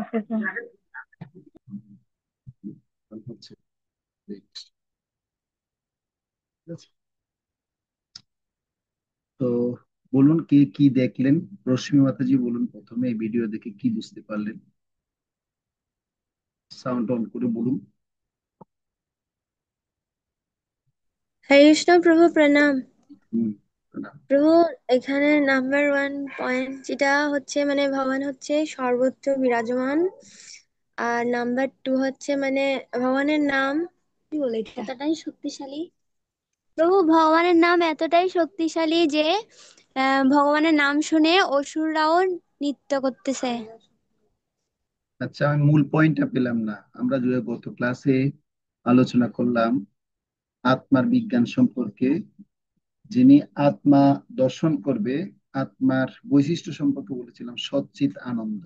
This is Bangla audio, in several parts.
প্রভু। হচ্ছে ঠিক আছে। তো বলুন কি কি দেখলেন? রশ্মি মাতাজি বলুন, প্রথমে এই ভিডিও দেখে কি বুঝতে পারলেন? সাউন্ড অন করে বলুন। হরে কৃষ্ণ প্রভু, প্রণাম। হুম, না। প্রভু, এখানে নাম্বার ওয়ান পয়েন্ট যেটা হচ্ছে মানে ভগবান হচ্ছে সর্বত্র বিরাজমান। আর নাম্বার টু হচ্ছে মানে ভগবানের নাম কি বলে এটা এতটাই শক্তিশালী। প্রভু, ভগবানের নাম এতটাই শক্তিশালী যে ভগবানের নাম শুনে অসুররাও নৃত্য করতেছে। আচ্ছা, আমি মূল পয়েন্টটা পেলাম না। আমরা যে গত ক্লাসে আলোচনা করলাম আত্মার বিজ্ঞান সম্পর্কে, যিনি আত্মা দর্শন করবে, আত্মার বৈশিষ্ট্য সম্পর্কে বলেছিলাম সচ্চিত আনন্দ।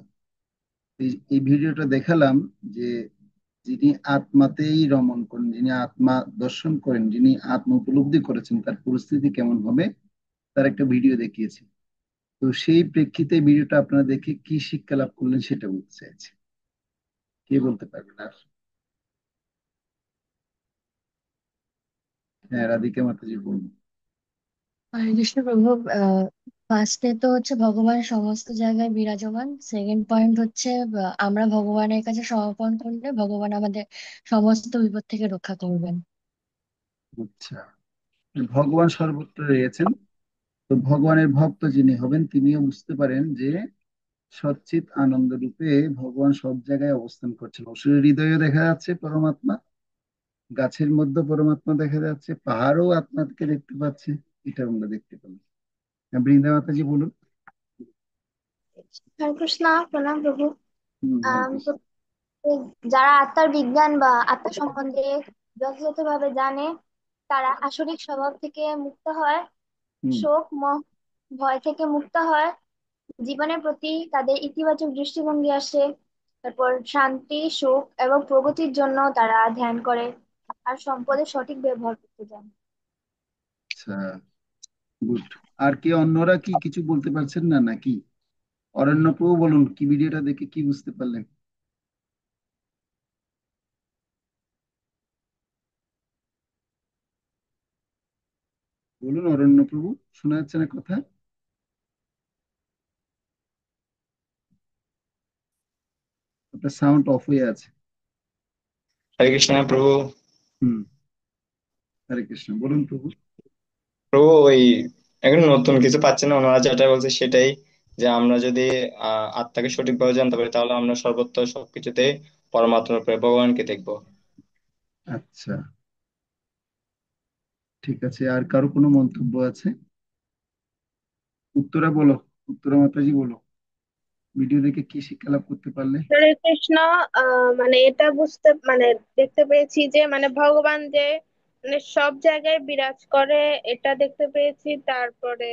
এই ভিডিওটা দেখালাম যে যিনি আত্মাতেই রমণ করেন, যিনি আত্মা দর্শন করেন, যিনি আত্মা উপলব্ধি করেছেন, তার পরিস্থিতি কেমন হবে তার একটা ভিডিও দেখিয়েছি। তো সেই প্রেক্ষিতে ভিডিওটা আপনারা দেখে কি শিক্ষা লাভ করলেন সেটা বলতে চাইছি। কে বলতে পারবেন আর? হ্যাঁ, রাধিকা মাতাজি বলুন। হরে কৃষ্ণ প্রভু। ফার্স্টে তো হচ্ছে ভগবান সমস্ত জায়গায় বিরাজমান। সেকেন্ড পয়েন্ট হচ্ছে আমরা ভগবানের কাছে সমর্পণ করলে ভগবান আমাদের সমস্ত বিপদ থেকে রক্ষা করবেন। আচ্ছা, ভগবান সর্বত্র রয়েছেন। তো ভগবানের ভক্ত যিনি হবেন তিনিও বুঝতে পারেন যে সচ্চিত আনন্দ রূপে ভগবান সব জায়গায় অবস্থান করছেন। অসুরের হৃদয়ে দেখা যাচ্ছে পরমাত্মা, গাছের মধ্যে পরমাত্মা দেখা যাচ্ছে, পাহাড়ও আত্মাকে দেখতে পাচ্ছে। এটা আমরা দেখতে পেলাম। হ্যাঁ, বৃন্দা মাতাজি বলুন। হরে কৃষ্ণ, প্রণাম প্রভু। হুম, হরে আম, কৃষ্ণ। তো যারা আত্মার বিজ্ঞান বা আত্মা সম্বন্ধে যথাযথভাবে জানে তারা আসরিক স্বভাব থেকে মুক্ত হয়, হুম। শোক মোহ ভয় থেকে মুক্ত হয়, জীবনের প্রতি তাদের ইতিবাচক দৃষ্টিভঙ্গি আসে। তারপর শান্তি, সুখ এবং প্রগতির জন্য তারা ধ্যান করে আর সম্পদের সঠিক ব্যবহার করতে জানে। আচ্ছা, গুড। আর কি অন্যরা কি কিছু বলতে পারছেন না নাকি? অরণ্যপ্রভু বলুন, কি ভিডিওটা দেখে কি বুঝতে পারলেন? বলুন অরণ্যপ্রভু, শোনা যাচ্ছে না কথা? আপনার সাউন্ড অফ হয়ে আছে। হরে কৃষ্ণ প্রভু। হুম, হরে কৃষ্ণ বলুন প্রভু। প্রভু, ওই এখন নতুন কিছু পাচ্ছি না, ওনারা যেটা বলছে সেটাই, যে আমরা যদি আত্মাকে সঠিকভাবে জানতে পারি তাহলে আমরা সর্বত্র সবকিছুতে পরমাত্মার উপরে ভগবানকে দেখবো। আচ্ছা, ঠিক আছে। আর কারো কোনো মন্তব্য আছে? উত্তরা বলো, উত্তরা মাতাজি বলো, ভিডিও দেখে কি শিক্ষা লাভ করতে পারলে? হরে কৃষ্ণ। মানে এটা বুঝতে মানে দেখতে পেয়েছি যে মানে ভগবান যে মানে সব জায়গায় বিরাজ করে, এটা দেখতে পেয়েছি। তারপরে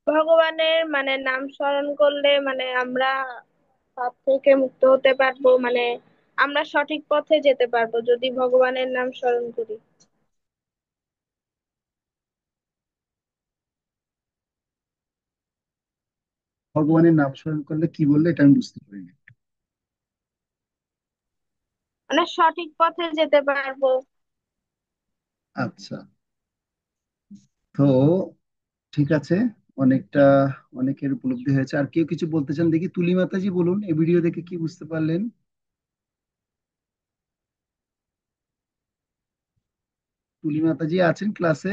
ভগবানের মানে নাম স্মরণ করলে মানে আমরা পাপ থেকে মুক্ত হতে পারবো, মানে আমরা সঠিক পথে যেতে পারবো যদি ভগবানের নাম স্মরণ করি। ভগবানের নাম স্মরণ করলে কি বললে এটা আমি বুঝতে পারিনি। মানে সঠিক পথে যেতে পারবো। আচ্ছা, তো ঠিক আছে। অনেকটা, অনেকের উপলব্ধি হয়েছে। আর কেউ কিছু বলতে চান দেখি? তুলি মাতাজি বলুন, এই ভিডিও দেখে কি বুঝতে পারলেন? তুলি মাতাজি আছেন ক্লাসে?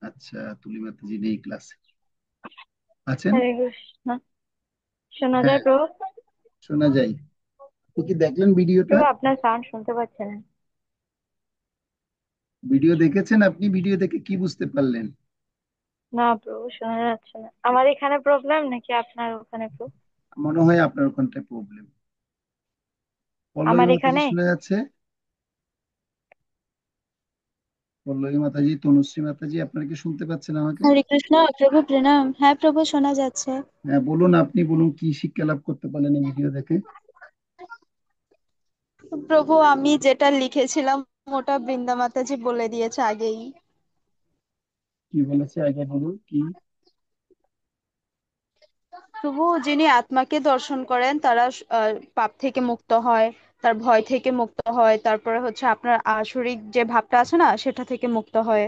আচ্ছা, তুলি মাতাজি নেই ক্লাসে। আছেন? হরে কৃষ্ণ। শোনা যায় হ্যাঁ, প্রভু? শোনা যায়। আপনি কি দেখলেন ভিডিওটা? প্রভু, আপনার সাউন্ড শুনতে পাচ্ছি না। ভিডিও দেখেছেন আপনি? ভিডিও দেখে কি বুঝতে পারলেন? না প্রভু, শোনা যাচ্ছে না। আমার এখানে প্রবলেম নাকি আপনার ওখানে প্রভু? মনে হয় আপনার ওখানটায় প্রবলেম। পল্লবী আমার মাতাজি এখানে। শোনা যাচ্ছে? পল্লবী মাতাজি, তনুশ্রী মাতাজি, আপনারা কি শুনতে পাচ্ছেন আমাকে? হরে কৃষ্ণ প্রভু, প্রণাম। হ্যাঁ প্রভু, শোনা যাচ্ছে। হ্যাঁ বলুন, আপনি বলুন কি শিক্ষা লাভ করতে পারলেন এই ভিডিও দেখে? প্রভু, আমি যেটা লিখেছিলাম ওটা বৃন্দা মাতাজি বলে দিয়েছে আগেই। কি বলেছে আগে বলুন কি? প্রভু যিনি আত্মাকে দর্শন করেন তারা পাপ থেকে মুক্ত হয়, তার ভয় থেকে মুক্ত হয়, তারপরে হচ্ছে আপনার আসরিক যে ভাবটা আছে না সেটা থেকে মুক্ত হয়।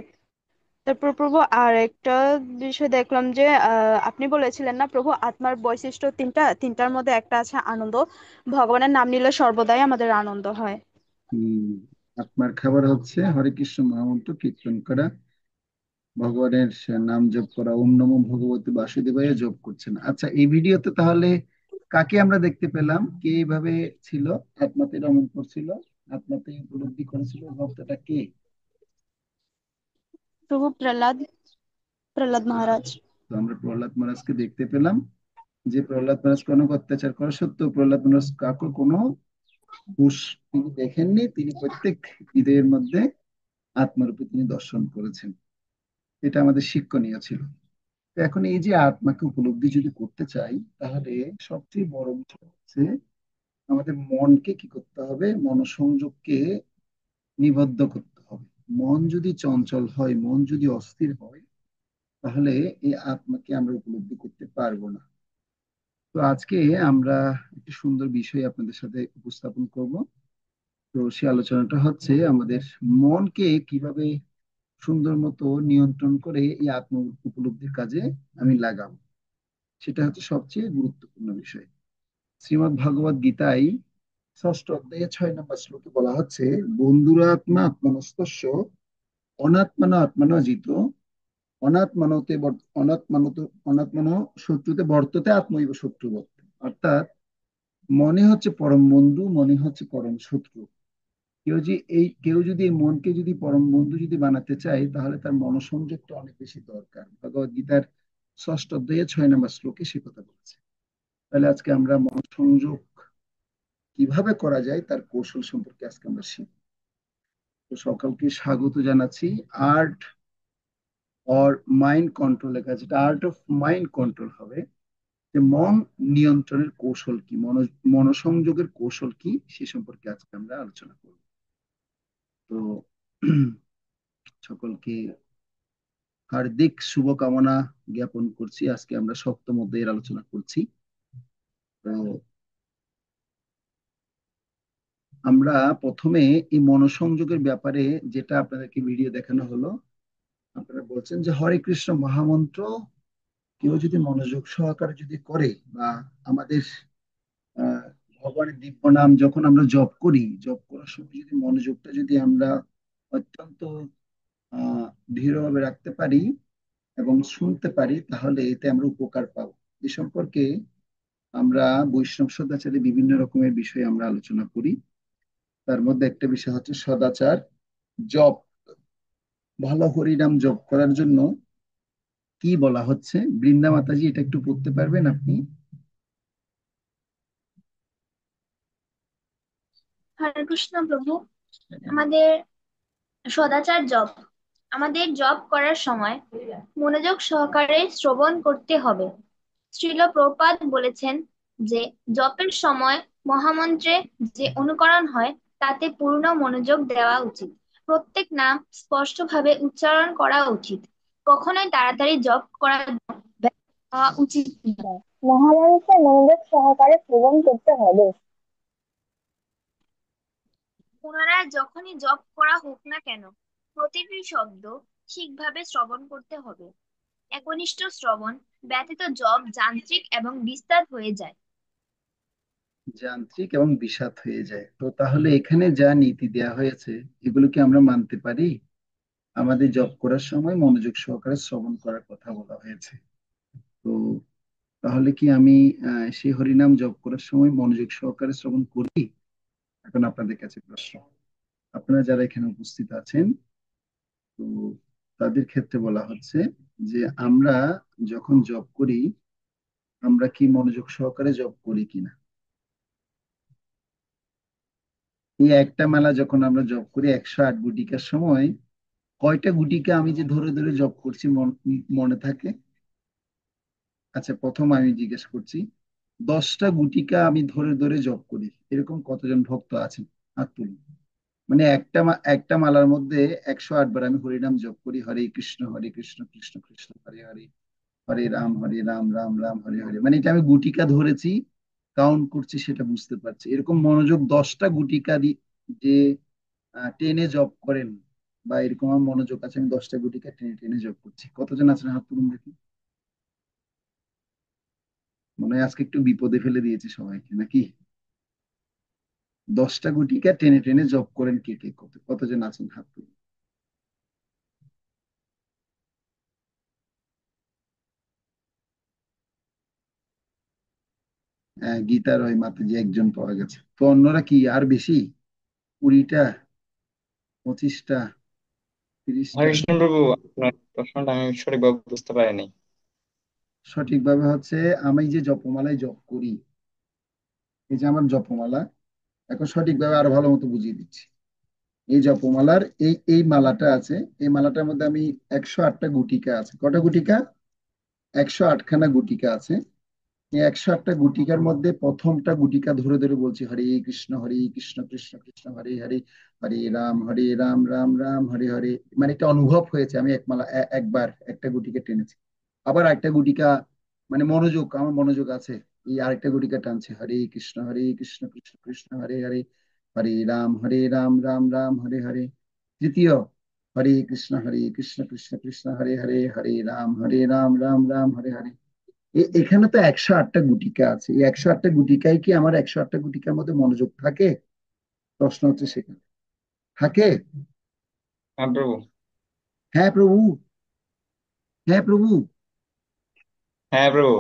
তারপর প্রভু আর একটা বিষয় দেখলাম যে আপনি বলেছিলেন না প্রভু আত্মার বৈশিষ্ট্য তিনটা, তিনটার মধ্যে একটা আছে আনন্দ। ভগবানের নাম নিলে সর্বদাই আমাদের আনন্দ হয়। হম আত্মার খাবার হচ্ছে হরে কৃষ্ণ মহামন্ত্র কীর্তন করা, ভগবানের নাম জপ করা, ওম নমো ভগবতে বাসুদেবায় জপ করছেন। আচ্ছা, এই ভিডিওতে তাহলে কাকে আমরা দেখতে পেলাম, কে এইভাবে ছিল, আত্মাতে রমণ করছিল, আত্মাতে উপলব্ধি করেছিল, ভক্তটা কে? প্রভু প্রহ্লাদ, প্রহ্লাদ মহারাজ। তো আমরা প্রহ্লাদ মহারাজকে দেখতে পেলাম, যে প্রহ্লাদ মহারাজ কোনো অত্যাচার করা সত্ত্বেও প্রহ্লাদ মহারাজ কাউকে কোনো হুঁশ তিনি দেখেননি, তিনি প্রত্যেক হৃদয়ের মধ্যে আত্মারূপে তিনি দর্শন করেছেন। এটা আমাদের শিক্ষণীয় ছিল। তো এখন এই যে আত্মাকে উপলব্ধি যদি করতে চাই, তাহলে সবচেয়ে বড় বিষয় হচ্ছে আমাদের মনকে কি করতে হবে, মনোসংযোগকে নিবদ্ধ করতে হবে। মন যদি চঞ্চল হয়, মন যদি অস্থির হয়, তাহলে এই আত্মাকে আমরা উপলব্ধি করতে পারবো না। তো আজকে আমরা একটি সুন্দর বিষয় আপনাদের সাথে উপস্থাপন করব। তো সে আলোচনাটা হচ্ছে আমাদের মনকে কিভাবে সুন্দর মতো নিয়ন্ত্রণ করে এই আত্ম উপলব্ধির কাজে আমি লাগাবো, সেটা হচ্ছে সবচেয়ে গুরুত্বপূর্ণ বিষয়। শ্রীমদ্ ভগবদ গীতায় 6ষ্ঠ অধ্যায়ে 6 নম্বর শ্লোকে বলা হচ্ছে, বন্ধুরা আত্মা আত্মনস্তস্য অনাত্মনা আত্মনা জিত অনাত্মানতে অনাত্মন শত্রুতে বর্ততে আত্মৈব শত্রু বর্তে। অর্থাৎ মনে হচ্ছে পরম বন্ধু, মনে হচ্ছে পরম শত্রু। কেউ যদি এই মনকে যদি পরম বন্ধু যদি বানাতে চায়, তাহলে তার মনোসংযোগটা অনেক বেশি দরকার। ভগবদ গীতার 6ষ্ঠ অধ্যায়ে 6 নম্বর শ্লোকে সে কথা বলেছে। তাহলে আজকে আমরা মনোসংযোগ কিভাবে করা যায় তার কৌশল সম্পর্কে আজকে আমরা শিখব। তো সকলকে স্বাগত জানাচ্ছি আর্ট অর মাইন্ড কন্ট্রোলের কাছে। যেটা আর্ট অফ মাইন্ড কন্ট্রোল হবে, যে মন নিয়ন্ত্রণের কৌশল কি, মনোসংযোগের কৌশল কি, সে সম্পর্কে আজকে আমরা আলোচনা করব। তো সকলকে হার্দিক শুভকামনা জ্ঞাপন করছি। আজকে আমরা 7ম অধ্যায়ের আলোচনা করছি। তো আমরা প্রথমে এই মনোসংযোগের ব্যাপারে, যেটা আপনাদেরকে ভিডিও দেখানো হলো, আপনারা বলছেন যে হরে কৃষ্ণ মহামন্ত্র কেউ যদি মনোযোগ সহকারে যদি করে, বা আমাদের আহ ভগবানের দিব্য নাম যখন আমরা জপ করি, জপ করার সময় যদি মনোযোগটা যদি আমরা অত্যন্ত আহ দৃঢ়ভাবে রাখতে পারি এবং শুনতে পারি, তাহলে এতে আমরা উপকার পাবো। এ সম্পর্কে আমরা বৈষ্ণব সদাচারে বিভিন্ন রকমের বিষয় আমরা আলোচনা করি। তার মধ্যে একটা বিষয় হচ্ছে সদাচার জপ। ভালো হরিনাম জপ করার জন্য কি বলা হচ্ছে, বৃন্দা মাতাজি এটা একটু পড়তে পারবেন আপনি? হরে কৃষ্ণ প্রভু। আমাদের সদাচার জপ, আমাদের জপ করার সময় মনোযোগ সহকারে শ্রবণ করতে হবে। শ্রীল প্রপাদ বলেছেন যে জপের সময় মহামন্ত্রে যে অনুকরণ হয় তাতে পূর্ণ মনোযোগ দেওয়া উচিত। প্রত্যেক নাম স্পষ্টভাবে উচ্চারণ করা উচিত। কখনোই তাড়াতাড়ি জপ করা হওয়া উচিত নয়। মহামন্ত্রে মনোযোগ সহকারে শ্রবণ করতে হবে। পুনরায় যখনই জপ করা হোক না কেন, প্রতিটি শব্দ ঠিকভাবে শ্রবণ করতে হবে। একনিষ্ঠ শ্রবণ ব্যতীত জপ যান্ত্রিক এবং বিস্তার হয়ে যায়। যান্ত্রিক এবং বিস্বাদ হয়ে যায়। তো তাহলে এখানে যা নীতি দেয়া হয়েছে, এগুলো কি আমরা মানতে পারি? আমাদের জব করার সময় মনোযোগ সহকারে শ্রবণ করার কথা বলা হয়েছে। তো তাহলে কি আমি সেই হরিনাম জপ করার সময় মনোযোগ সহকারে শ্রবণ করি? এখন আপনাদের কাছে প্রশ্ন, আপনারা যারা এখানে উপস্থিত আছেন, তো তাদের ক্ষেত্রে বলা হচ্ছে যে আমরা যখন জব করি, আমরা কি মনোযোগ সহকারে জব করি কিনা। এই একটা মালা যখন আমরা জপ করি 108 গুটিকার সময়, কয়টা গুটিকা আমি যে ধরে ধরে জপ করছি মনে থাকে? আচ্ছা, প্রথম আমি জিজ্ঞেস করছি, 10টা গুটিকা আমি ধরে ধরে জপ করি, এরকম কতজন ভক্ত আছেন? হাত তুলুন। মানে একটা মালার মধ্যে 108 বার আমি হরিনাম জপ করি, হরে কৃষ্ণ কৃষ্ণ কৃষ্ণ হরে হরে, হরে রাম রাম রাম হরে হরে। মানে এটা আমি গুটিকা ধরেছি, কাউন্ট করছি, সেটা বুঝতে পারছি। এরকম মনোযোগ 10টা গুটিকা যে টেনে জপ করেন, বা এরকম আমার মনোযোগ আছে, আমি 10টা গুটিকা টেনে টেনে জপ করছি। কতজন আছেন হাত তুলুন দেখি। মনে হয় আজকে একটু বিপদে ফেলে দিয়েছি সবাইকে নাকি। 10টা গুটিকা টেনে টেনে জপ করেন কে কে, কতজন আছেন হাত তুলুন। গীতার ওই মাতাজি একজন পাওয়া গেছে, তো অন্যরা কি আর বেশি? 20টা, 25টা, হরে 30টা? কৃষ্ণ প্রভু, আপনার প্রশ্নটা আমি সঠিকভাবে বুঝতে পারিনি। সঠিকভাবে হচ্ছে, আমি যে জপমালায় জপ করি, এই যে আমার জপমালা, এখন সঠিকভাবে আরো ভালো মতো বুঝিয়ে দিচ্ছি। এই জপমালার এই এই মালাটা আছে, এই মালাটার মধ্যে আমি 108টা গুটিকা আছে। কটা গুটিকা? 108খানা গুটিকা আছে। এই 108টা গুটিকার মধ্যে প্রথমটা গুটিকা ধরে ধরে বলছি হরে কৃষ্ণ কৃষ্ণ কৃষ্ণ হরে হরে, হরে রাম রাম রাম হরে হরে। মানে এটা অনুভব হয়েছে, আমি একবার একটা গুটিকা টেনেছি। আবার একটা গুটিকা, মানে মনোযোগ, আমার মনোযোগ আছে, এই আরেকটা গুটিকা টানছে, হরে কৃষ্ণ কৃষ্ণ কৃষ্ণ হরে হরে, হরে রাম রাম রাম হরে হরে। তৃতীয়, হরে কৃষ্ণ কৃষ্ণ কৃষ্ণ হরে হরে, হরে রাম রাম রাম হরে হরে। এখানে তো 108টা গুটিকা আছে, এই 108টা গুটিকায় কি আমার 108টা গুটিকার মধ্যে মনোযোগ থাকে? প্রশ্ন হচ্ছে সেখানে, থাকে? হ্যাঁ প্রভু। হ্যাঁ প্রভু, হ্যাঁ প্রভু। হ্যাঁ প্রভু।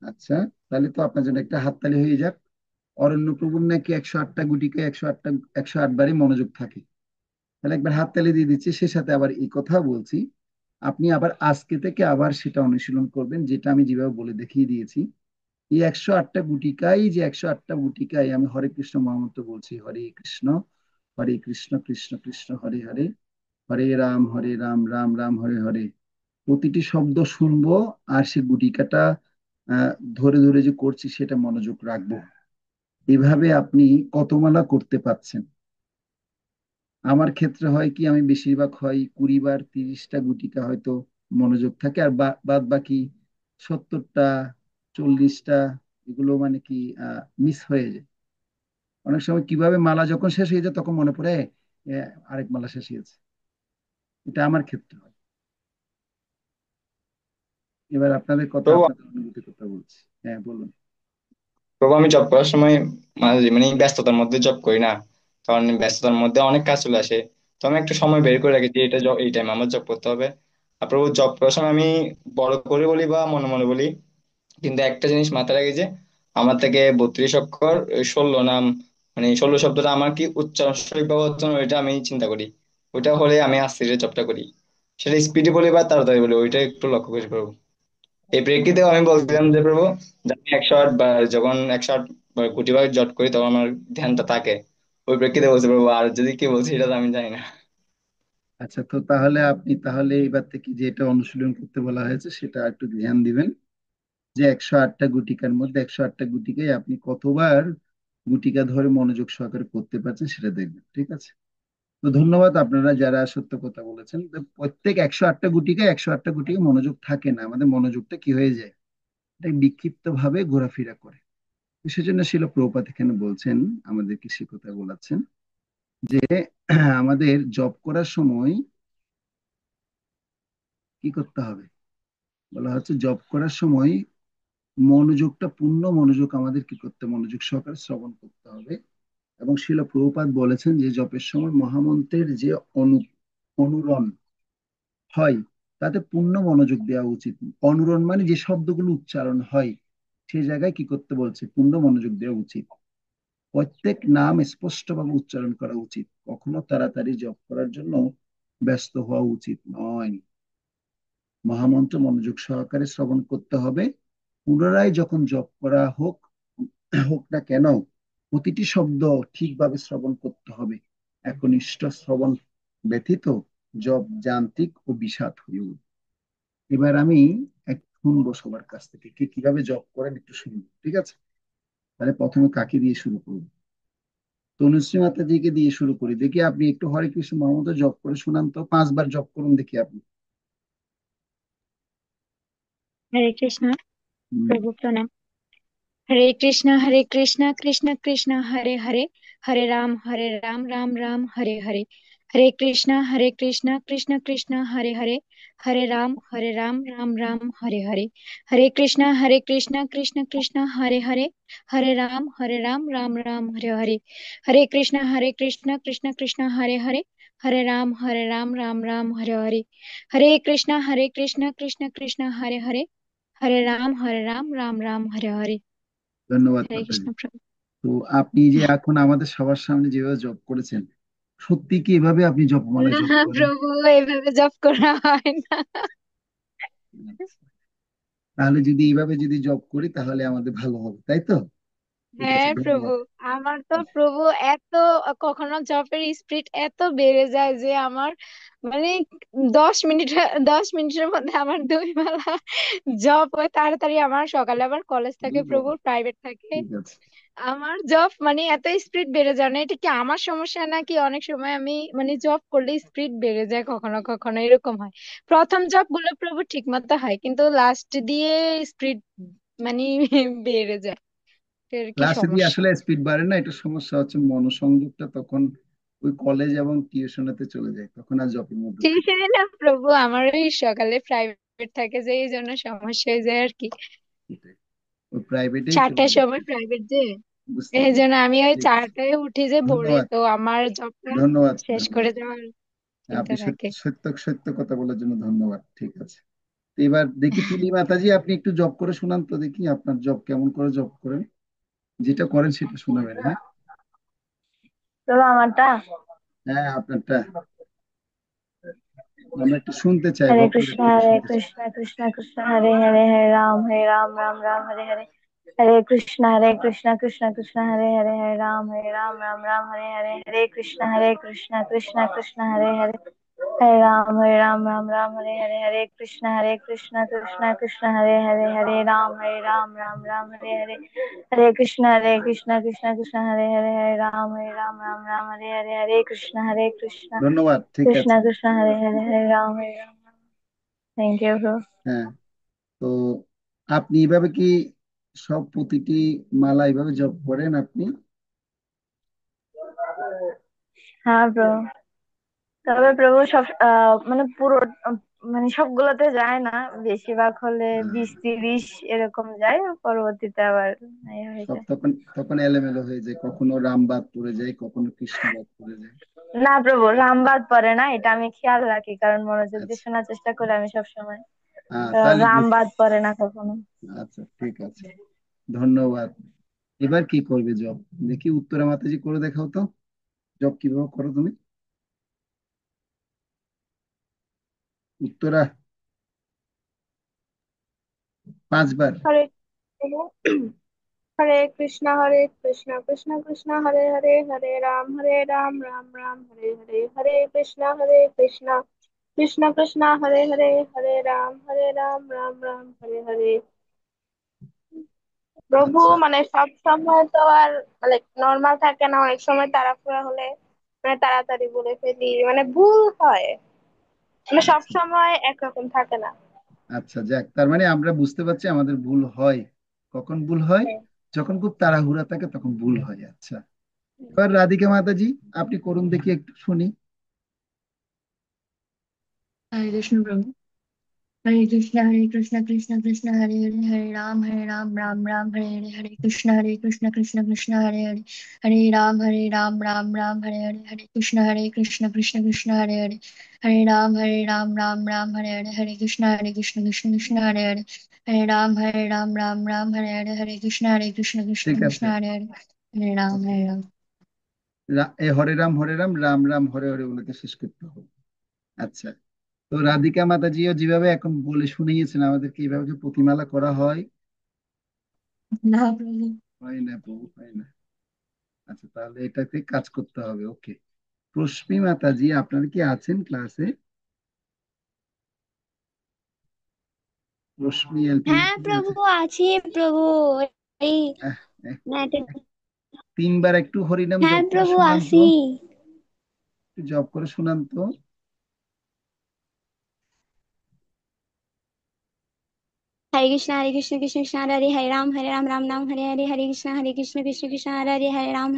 আচ্ছা, তাহলে তো আপনার জন্য একটা হাততালি হয়ে যাক। অরণ্য প্রভুর নাকি 108টা গুটিকায় 108বারই মনোযোগ থাকে। তাহলে একবার হাততালি দিয়ে দিচ্ছি, সে সাথে আবার এই কথা বলছি, আপনি আবার আজকে থেকে আবার সেটা অনুশীলন করবেন, যেটা আমি যেভাবে বলে দেখিয়ে দিয়েছি। এই 108টা গুটিকাই, যে 108টা গুটিকায় আমি হরে কৃষ্ণ মহামন্ত্র বলছি, হরে কৃষ্ণ কৃষ্ণ কৃষ্ণ হরে হরে, হরে রাম রাম রাম হরে হরে। প্রতিটি শব্দ শুনবো, আর সে গুটিকাটা আহ, ধরে ধরে যে করছি সেটা মনোযোগ রাখবো। এভাবে আপনি কত মালা করতে পারছেন? আমার ক্ষেত্রে হয় কি, আমি বেশিরভাগ হয় 20 বার, 30টা গুটিকা হয়তো মনোযোগ থাকে, আর বাদ বাকি 70টা, 40টা, এগুলো মানে কি মিস হয়ে যায়। অনেক সময় কিভাবে মালা যখন শেষ হয়ে যায় তখন মনে পড়ে এ, আরেক মালা শেষ হয়েছে। এটা আমার ক্ষেত্রে হয়। এবার আপনাদের কথা, প্রভু, আপনাদের অনুভূতির কথা বলছি। হ্যাঁ বলুন। প্রভু আমি জব করার সময় মাঝে মানে ব্যস্ততার মধ্যে জব করি না, কারণ ব্যস্ততার মধ্যে অনেক কাজ চলে আসে। তো আমি একটা সময় বের করে রাখি যে এই টাইম আমার জব করতে হবে। আর প্রভু, জব করার সময় আমি বড় করে বলি বা মনে মনে বলি, কিন্তু একটা জিনিস মাথায় রাখি যে আমার থেকে 32 অক্ষর, 16 নাম, মানে 16 শব্দটা আমার কি উচ্চারণ সঠিকভাবে হচ্ছে না, ওইটা আমি চিন্তা করি। ওইটা হলে আমি আস্তে ধীরে জবটা করি, সেটা স্পিডে বলি বা তাড়াতাড়ি বলি, ওইটা একটু লক্ষ্য করি প্রভু। এই প্রেক্ষিতেও আমি বলছিলাম যে প্রভু, যে আমি 108 বার, যখন 108 কোটি বার জট করি তখন আমার ধ্যানটা থাকে। ওই প্রেক্ষিতে বলছি প্রভু, আর যদি কি বলছি এটা তো আমি জানি না। আচ্ছা, তো তাহলে আপনি তাহলে এবার থেকে যেটা অনুশীলন করতে বলা হয়েছে সেটা একটু ধ্যান দিবেন, যে 108টা গুটিকার মধ্যে 108টা গুটিকায় আপনি কতবার গুটিকা ধরে মনোযোগ সহকারে করতে পারছেন সেটা দেখবেন, ঠিক আছে? তো ধন্যবাদ আপনারা যারা সত্য কথা বলেছেন। তো প্রত্যেক 108টা গুটিকায় 108টা গুটিকা মনোযোগ থাকে না, আমাদের মনোযোগটা কি হয়ে যায়, এটা বিক্ষিপ্ত ভাবে ঘোরাফেরা করে। তো সেজন্য শিল প্রভুপাদ এখানে বলছেন, আমাদেরকে সে কথা বলাচ্ছেন যে আমাদের জব করার সময় কি করতে হবে। বলা হচ্ছে জব করার সময় মনোযোগটা, পূর্ণ মনোযোগ আমাদের কি করতে, মনোযোগ সহকারে শ্রবণ করতে হবে। এবং শিল প্রভুপাদ বলেছেন যে জপের সময় মহামন্ত্রের যে অনুরণ হয়, তাতে পূর্ণ মনোযোগ দেওয়া উচিত। অনুরণ মানে যে শব্দগুলো উচ্চারণ হয়, সেই জায়গায় কি করতে বলছে, পূর্ণ মনোযোগ দেওয়া উচিত। প্রত্যেক নাম স্পষ্টভাবে উচ্চারণ করা উচিত, কখনো তাড়াতাড়ি জপ করার জন্য ব্যস্ত হওয়া উচিত নয়। মহামন্ত্র মনোযোগ সহকারে শ্রবণ করতে হবে। পুনরায় যখন জপ করা হোক হোক না কেন, প্রতিটি শব্দ ঠিকভাবে শ্রবণ করতে হবে। একনিষ্ঠ শ্রবণ ব্যতীত জপ যান্ত্রিক ও বিষাদ হয়ে উঠবে। এবার আমি এক শুনবো সবার কাছ থেকে কে কিভাবে জব করেন, একটু শুনবো, ঠিক আছে? তাহলে প্রথমে কাকে দিয়ে শুরু করবো? তনুশ্রী মাতাজিকে দিয়ে শুরু করি, দেখি আপনি একটু হরে কৃষ্ণ মহামন্ত্র জপ করে শোনান তো, 5 বার জপ করুন দেখি আপনি। হরে কৃষ্ণ। হুম। প্রভু প্রণাম। হরে কৃষ্ণ কৃষ্ণ কৃষ্ণ হরে হরে, হরে রাম রাম রাম হরে হরে। হরে কৃষ্ণ কৃষ্ণ কৃষ্ণ হরে হরে, হরে রাম রাম রাম হরে হরে। হরে কৃষ্ণ কৃষ্ণ কৃষ্ণ হরে হরে, হরে রাম রাম রাম হরে হরে। হরে কৃষ্ণ কৃষ্ণ কৃষ্ণ হরে হরে, হরে রাম রাম রাম হরে হরে। হরে কৃষ্ণ কৃষ্ণ কৃষ্ণ হরে হরে, হরে রাম রাম রাম হরে হরে। ধন্যবাদ হরে মাতাজি। কৃষ্ণ প্রভু। তো আপনি যে এখন আমাদের সবার সামনে যেভাবে জব করেছেন, সত্যি কি এভাবে আপনি জপমালায় না জব করেন? প্রভু, এইভাবে জপ করা হয় না। আচ্ছা। তাহলে যদি এইভাবে যদি জব করি তাহলে আমাদের ভালো হবে, তাই তো? ঠিক আছে, হ্যাঁ প্রভু, ধন্যবাদ। আমার তো প্রভু এত, কখনো জপের স্পিড এত বেড়ে যায় যে আমার মানে 10 মিনিট, 10 মিনিটের মধ্যে আমার 2 বেলা জপ হয় তাড়াতাড়ি। আমার সকালে আবার কলেজ থাকে ও, প্রভু, প্রাইভেট থাকে। ঠিক আছে। আমার জব মানে এত স্পিড বেড়ে যায় না, এটা কি আমার সমস্যা নাকি? অনেক সময় আমি মানে জব করলে স্পিড বেড়ে যায়, কখনো কখনো এরকম হয়। প্রথম জব গুলো প্রভু ঠিক মতো হয়, কিন্তু লাস্ট দিয়ে স্পিড মানে বেড়ে যায়, এর কি ক্লাসে দিয়ে সমস্যা? আসলে স্পিড বাড়ে না, এটা সমস্যা হচ্ছে মনোসংযোগটা তখন ওই কলেজ এবং টিউশনেতে চলে যায়, তখন আর জবের মধ্যে থাকে টিউশনে না প্রভু, আমার ওই সকালে প্রাইভেট থাকে যে এই জন্য সমস্যা হয়ে যায় আর কি। না। এটাই। ওই প্রাইভেটেই চলে 4টার যায়। সময় প্রাইভেট যে, বুঝতে এই জন্য পেরেছি। আমি ওই ঠিক আছে, 4টায় উঠি যে ভোরে, ধন্যবাদ। তো আমার জবটা ধন্যবাদ। শেষ করে ধন্যবাদ। যাওয়ার চিন্তা আপনি থাকে। সত্য সত্য কথা বলার জন্য ধন্যবাদ। ঠিক আছে। তো এবার দেখি তুলি মাতাজি, আপনি একটু জব করে শোনান তো দেখি, আপনার জব কেমন করে জব করেন, যেটা করেন সেটা শোনাবেন, হ্যাঁ? তো আমারটা হ্যাঁ, আপনারটা আমরা একটু শুনতে চাই, হরে ভক্তদের কৃষ্ণ থেকে হরে শুনতে চাই। কৃষ্ণ কৃষ্ণ কৃষ্ণ হরে হরে, হরে রাম রাম রাম হরে হরে। হরে কৃষ্ণ কৃষ্ণ কৃষ্ণ হরে হরে, হরে রাম রাম রাম হরে হরে। হরে কৃষ্ণ কৃষ্ণ কৃষ্ণ হরে হরে, হরে রাম রাম রাম হরে হরে। হরে কৃষ্ণ কৃষ্ণ কৃষ্ণ হরে হরে, হরে রাম রাম রাম হরে হরে। কৃষ্ণ কৃষ্ণ কৃষ্ণ হরে হরে, হরে রাম রাম রাম হরে হরে। হরে কৃষ্ণ ধন্যবাদ, ঠিক কৃষ্ণ আছে। কৃষ্ণ হরে হরে, হরে রাম। Thank you. হ্যাঁ। তো আপনি এইভাবে কি সব প্রতিটি মালা এইভাবে জপ করেন আপনি? হ্যাঁ প্রভু, তবে প্রভু সব মানে পুরো মানে সবগুলোতে যায় না, বেশিরভাগ হলে আহ, 20-30 এরকম যায়, পরবর্তীতে আবার হয়ে সব যায়। তখন তখন এলোমেলো হয়ে যায়, কখনো রাম বাদ পড়ে যায়, কখনো কৃষ্ণ বাদ পড়ে যায়। না প্রভু, রাম বাদ পড়ে না, এটা আমি খেয়াল রাখি, কারণ মনোযোগ দিয়ে আচ্ছা। শোনার চেষ্টা করি আমি সব সময়। তাহলে রাম বাদ পড়ে না কখনো। আচ্ছা, ঠিক আছে, ধন্যবাদ। এবার কি করবে জব, দেখি উত্তরা মাতাজি করে দেখাও তো, জব কিভাবে করো তুমি, উত্তরা? 5 বার। হরে হরে কৃষ্ণ কৃষ্ণ কৃষ্ণ হরে হরে, হরে রাম রাম রাম হরে হরে। হরে কৃষ্ণ কৃষ্ণ কৃষ্ণ হরে হরে, হরে রাম রাম রাম হরে হরে। প্রভু আচ্ছা। মানে সব সময় তো আর মানে নর্মাল থাকে না, অনেক সময় তাড়াহুড়া হলে মানে তাড়াতাড়ি বলে ফেলি, মানে ভুল হয়, মানে সব আচ্ছা। সময় একরকম থাকে না। আচ্ছা, যাক, তার মানে আমরা বুঝতে পারছি আমাদের ভুল হয়। কখন ভুল হয়? হ্যাঁ। যখন খুব তাড়াহুড়া থাকে তখন ভুল হয়। আচ্ছা, এবার রাধিকা মাতাজি আপনি করুন দেখি, একটু শুনি। হরে কৃষ্ণ প্রভু। কৃষ্ণ কৃষ্ণ কৃষ্ণ হরে হরে, হরে রাম রাম রাম হরে হরে। হরে কৃষ্ণ কৃষ্ণ কৃষ্ণ হরে হরে, হরে রাম রাম রাম হরে হরে। হরে কৃষ্ণ কৃষ্ণ কৃষ্ণ হরে হরে, হরে রাম রাম রাম হরে হরে। হরে কৃষ্ণ কৃষ্ণ কৃষ্ণ হরে হরে, হরে রাম রাম রাম হরে হরে। হরে কৃষ্ণ কৃষ্ণ ঠিক কৃষ্ণ আছে। হরে হরে, হরে রাম ওকে। হরে রাম। হরে রাম রাম রাম হরে হরে বলে তো শেষ করতে হবে। আচ্ছা। তো রাধিকা মাতাজিও যেভাবে এখন বলে শুনিয়েছেন আমাদেরকে, এইভাবে কি প্রতিমালা করা হয়? না প্রভু। হয় না প্রভু, হয় না। আচ্ছা, তাহলে এটাতে কাজ করতে হবে। ওকে। রশ্মি মাতাজি আপনারা কি আছেন ক্লাসে? রশ্মি এলপি হ্যাঁ মাতাজি প্রভু, আছে? আছি প্রভু। এই আহ, আহ, নেটে 3বার একটু হরিনাম হ্যাঁ জপ করে প্রভু শোনান তো, আসি। একটু জপ করে শোনান তো। हरे कृष्ण कृष्ण कृष्ण हरे राम राम राम हरे हरे हरे कृष्ण कृष्ण हरे राम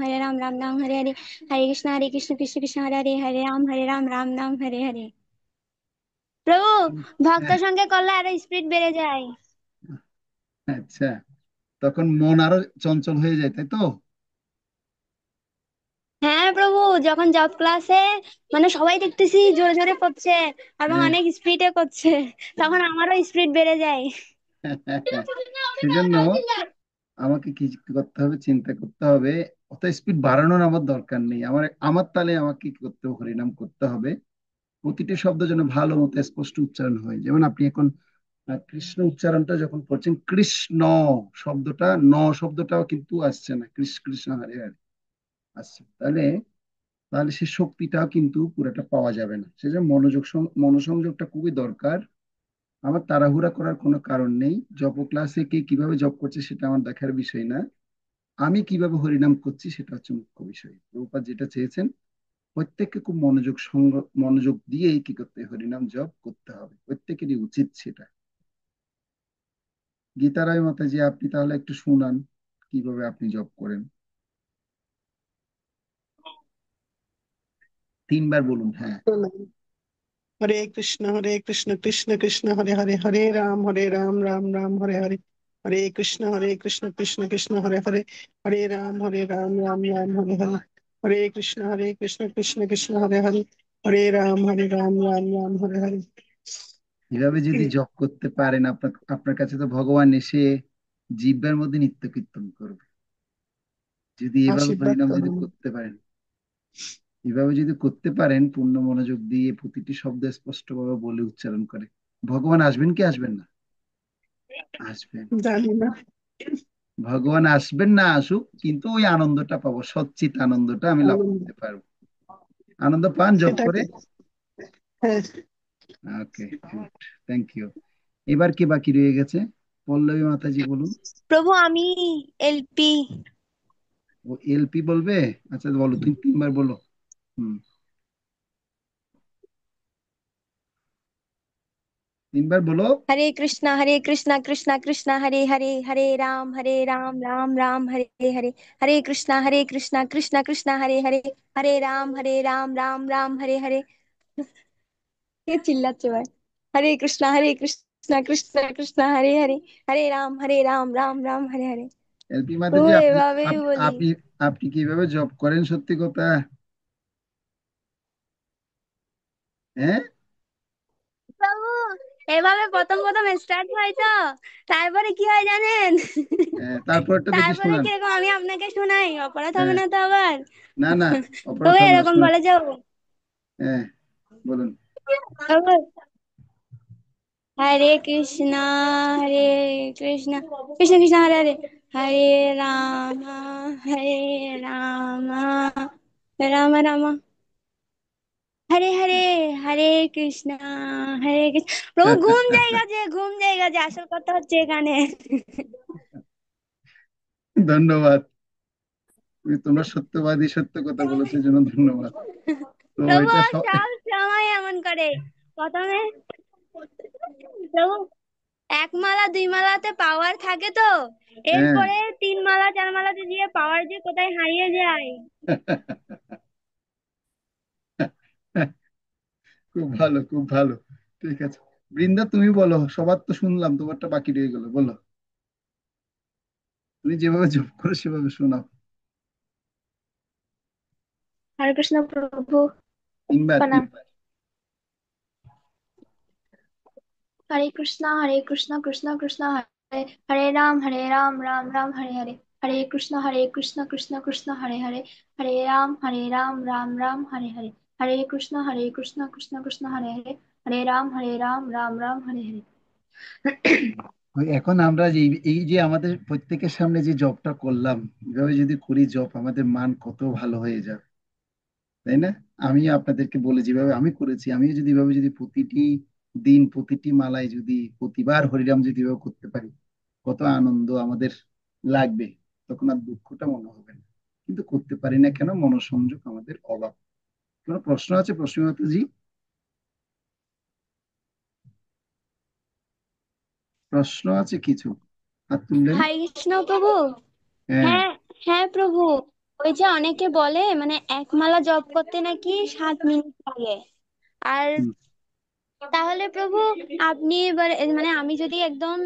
राम हरे हरे हरे कृष्ण कृष्ण हरे राम राम हरे हरे। প্রভু ভক্তের সঙ্গে করলে আরো স্পিড বেড়ে যায়। আচ্ছা, তখন মন আরো চঞ্চল হয়ে যায়, তাই তো? হ্যাঁ প্রভু, যখন জব ক্লাসে মানে সবাই দেখতেছি জোরে জোরে করছে এবং হ্যাঁ। অনেক স্পিডে করছে, তখন আমারও স্পিড বেড়ে যায়। সেজন্য আমাকে কি করতে হবে, চিন্তা করতে হবে। অত স্পিড বাড়ানোর আমার দরকার নেই, আমার আমার তালে আমাকে কি করতে হবে, হরিনাম করতে হবে। প্রতিটি শব্দ যেন ভালো মতো স্পষ্ট উচ্চারণ হয়। যেমন আপনি এখন কৃষ্ণ উচ্চারণটা যখন করছেন, কৃষ্ণ শব্দটা, শব্দটাও কিন্তু আসছে না, কৃষ্ণ কৃষ্ণ হরে হরে আসছে। তাহলে তাহলে সে শক্তিটাও কিন্তু পুরোটা পাওয়া যাবে না। সেজন্য মনোসংযোগটা খুবই দরকার। আমার তাড়াহুড়া করার কোনো কারণ নেই। জপ ক্লাসে কে কিভাবে জপ করছে সেটা আমার দেখার বিষয় না, আমি কিভাবে হরিনাম করছি সেটা হচ্ছে মুখ্য বিষয়। প্রভুপাদ যেটা চেয়েছেন, প্রত্যেককে খুব মনোযোগ দিয়েই কি করতে হবে, হরিনাম জপ করতে হবে, প্রত্যেকেরই উচিত সেটা। গীতারায় মাতাজি, আপনি তাহলে একটু শুনান কিভাবে আপনি জপ করেন। 3বার বলুন, হ্যাঁ। हरे कृष्ण कृष्ण कृष्ण हरे हरे हरे राम राम हरे हरे हरे कृष्ण कृष्ण कृष्ण हरे हरे हरे राम हरे हरे हरे कृष्ण कृष्ण हरे हरे हरे राम हरे हरे। এভাবে যদি জপ করতে পারেন, আপনার আপনার কাছে তো ভগবান এসে জিহ্বার মধ্যে নিত্য কীর্তন করবে। যদি এভাবে आशीर्वाद হরিনাম যদি करो। করতে পারেন, এভাবে যদি করতে পারেন, পূর্ণ মনোযোগ দিয়ে প্রতিটি শব্দ স্পষ্টভাবে বলে উচ্চারণ করে, ভগবান আসবেন কি আসবেন না? আসবেন। जानी ना। ভগবান আসবেন না আসুক, কিন্তু ওই আনন্দটা পাবো, সচ্চিত আনন্দটা আমি লাভ आनंद করতে পারবো। আনন্দ পান জব সেটা করে? है। ওকে, গুড, থ্যাংক ইউ। এবার কে বাকি রয়ে গেছে? পল্লবী মাতাজি বলুন। প্রভু আমি এলপি। ও এলপি বলবে? আচ্ছা বলো, 3বার বলো। হুম, 3বার বলো। हरे कृष्णा कृष्णा कृष्णा हरे राम राम राम हरे कृष्णा कृष्णा कृष्णा हरे राम राम हरे। কে চিল্লাচ্ছে ভাই? हरे कृष्णा कृष्णा कृष्णा हरे राम राम राम हरे। এলপি ও মাতাজি, আপনি এভাবেই আপ- বলি। আপনি আপনি কিভাবে জব করেন, সত্যি কথা? হ্যাঁ। বাবু, এভাবে প্রথম প্রথম স্টার্ট হয় তো, তারপরে কি হয় জানেন? তারপরটা দেখি তারপরে শোনান। কিরকম আমি আপনাকে শোনাই, অপরাধ হবে হ্যাঁ। না তো আবার? না না, ও অপরাধ হবে না, এরকম শোনান। বলে যাও। হ্যাঁ, বলুন। বাবু, हरे कृष्णा कृष्ण कृष्ण हरे हरे हरे राम राम राम हरे हरे हरे कृष्ण। প্রভু ঘুম জায়গা যে আসল কথা হচ্ছে এখানে। ধন্যবাদ। তোমরা সত্যবাদী, সত্য কথা বলেছো, এই জন্য ধন্যবাদ। তো প্রভু এটা সব সময় এমন করে। প্রথমে প্রভু এক মালা দুই মালাতে পাওয়ার থাকে তো, হ্যাঁ। এরপরে তিন মালা চার মালাতে দিয়ে পাওয়ার যে কোথায় হারিয়ে যায়। খুব ভালো, খুব ভালো। ঠিক আছে, বৃন্দা তুমি বলো, সবার তো শুনলাম, তোমারটা বাকি রয়ে গেল, বলো। তুমি যেভাবে জব করো সেভাবে শোনাও। হরে কৃষ্ণ প্রভু, 3বার, প্রণাম। 3বার। हरे कृष्णा कृष्णा कृष्णा हरे हरे राम राम हरे हरे हरे कृष्णा कृष्णा कृष्णा हरे राम राम हरे हरे हरे कृष्णा कृष्णा कृष्णा हरे राम हरे हरे। ওই এখন আমরা যে এই যে আমাদের প্রত্যেকের সামনে যে জবটা করলাম, এভাবে যদি করি জব, আমাদের মান কত ভালো হয়ে যাবে, তাই না? আমি আপনাদেরকে বলে যেভাবে আমি করেছি, আমি যদি এভাবে যদি প্রতিটি দিন প্রতিটি মালায় যদি প্রতিবার হরিনাম যদি এভাবে করতে পারি, কত আনন্দ আমাদের লাগবে, তখন আর দুঃখটা মনে হবে না। কিন্তু করতে পারি না কেন? মনোসংযোগ আমাদের অভাব। কোনো প্রশ্ন আছে প্রশ্নমাতাজি? প্রশ্ন আছে কিছু? হাত তুললেন। হরে কৃষ্ণ প্রভু। হ্যাঁ। হ্যাঁ, হ্যাঁ প্রভু। ওই যে অনেকে বলে মানে এক মালা জপ করতে নাকি 7 মিনিট লাগে। আর হুম। তাহলে প্রভু আপনি এবার মানে আমি যদি একদম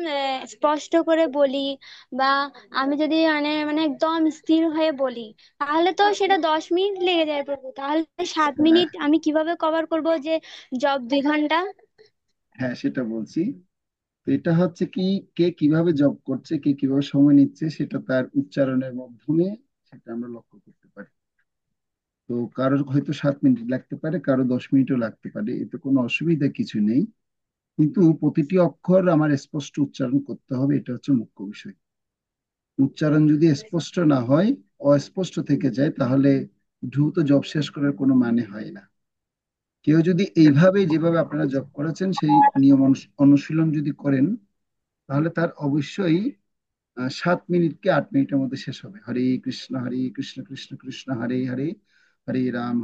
স্পষ্ট করে বলি, বা আমি যদি মানে মানে একদম স্থির হয়ে বলি, তাহলে তো সেটা 10 মিনিট লেগে যায় প্রভু। তাহলে 7 মিনিট আমি কিভাবে কভার করব যে জব 2 ঘন্টা? হ্যাঁ, সেটা বলছি। তো এটা হচ্ছে কি, কে কিভাবে জব করছে, কে কিভাবে সময় নিচ্ছে, সেটা তার উচ্চারণের মাধ্যমে সেটা আমরা লক্ষ্য করতে পারি। তো কারোর হয়তো 7 মিনিট লাগতে পারে, কারো 10 মিনিটও লাগতে পারে, এতে কোনো অসুবিধা কিছু নেই। কিন্তু প্রতিটি অক্ষর আমার স্পষ্ট উচ্চারণ করতে হবে, এটা হচ্ছে মুখ্য বিষয়। উচ্চারণ যদি স্পষ্ট না হয়, অস্পষ্ট থেকে যায়, তাহলে দ্রুত জব শেষ করার কোনো মানে হয় না। কেউ যদি এইভাবে, যেভাবে আপনারা জব করেছেন, সেই নিয়ম অনুশীলন যদি করেন, তাহলে তার অবশ্যই 7 মিনিটকে 8 মিনিটের মধ্যে শেষ হবে। হরে কৃষ্ণ কৃষ্ণ কৃষ্ণ হরে হরে, হরে রাম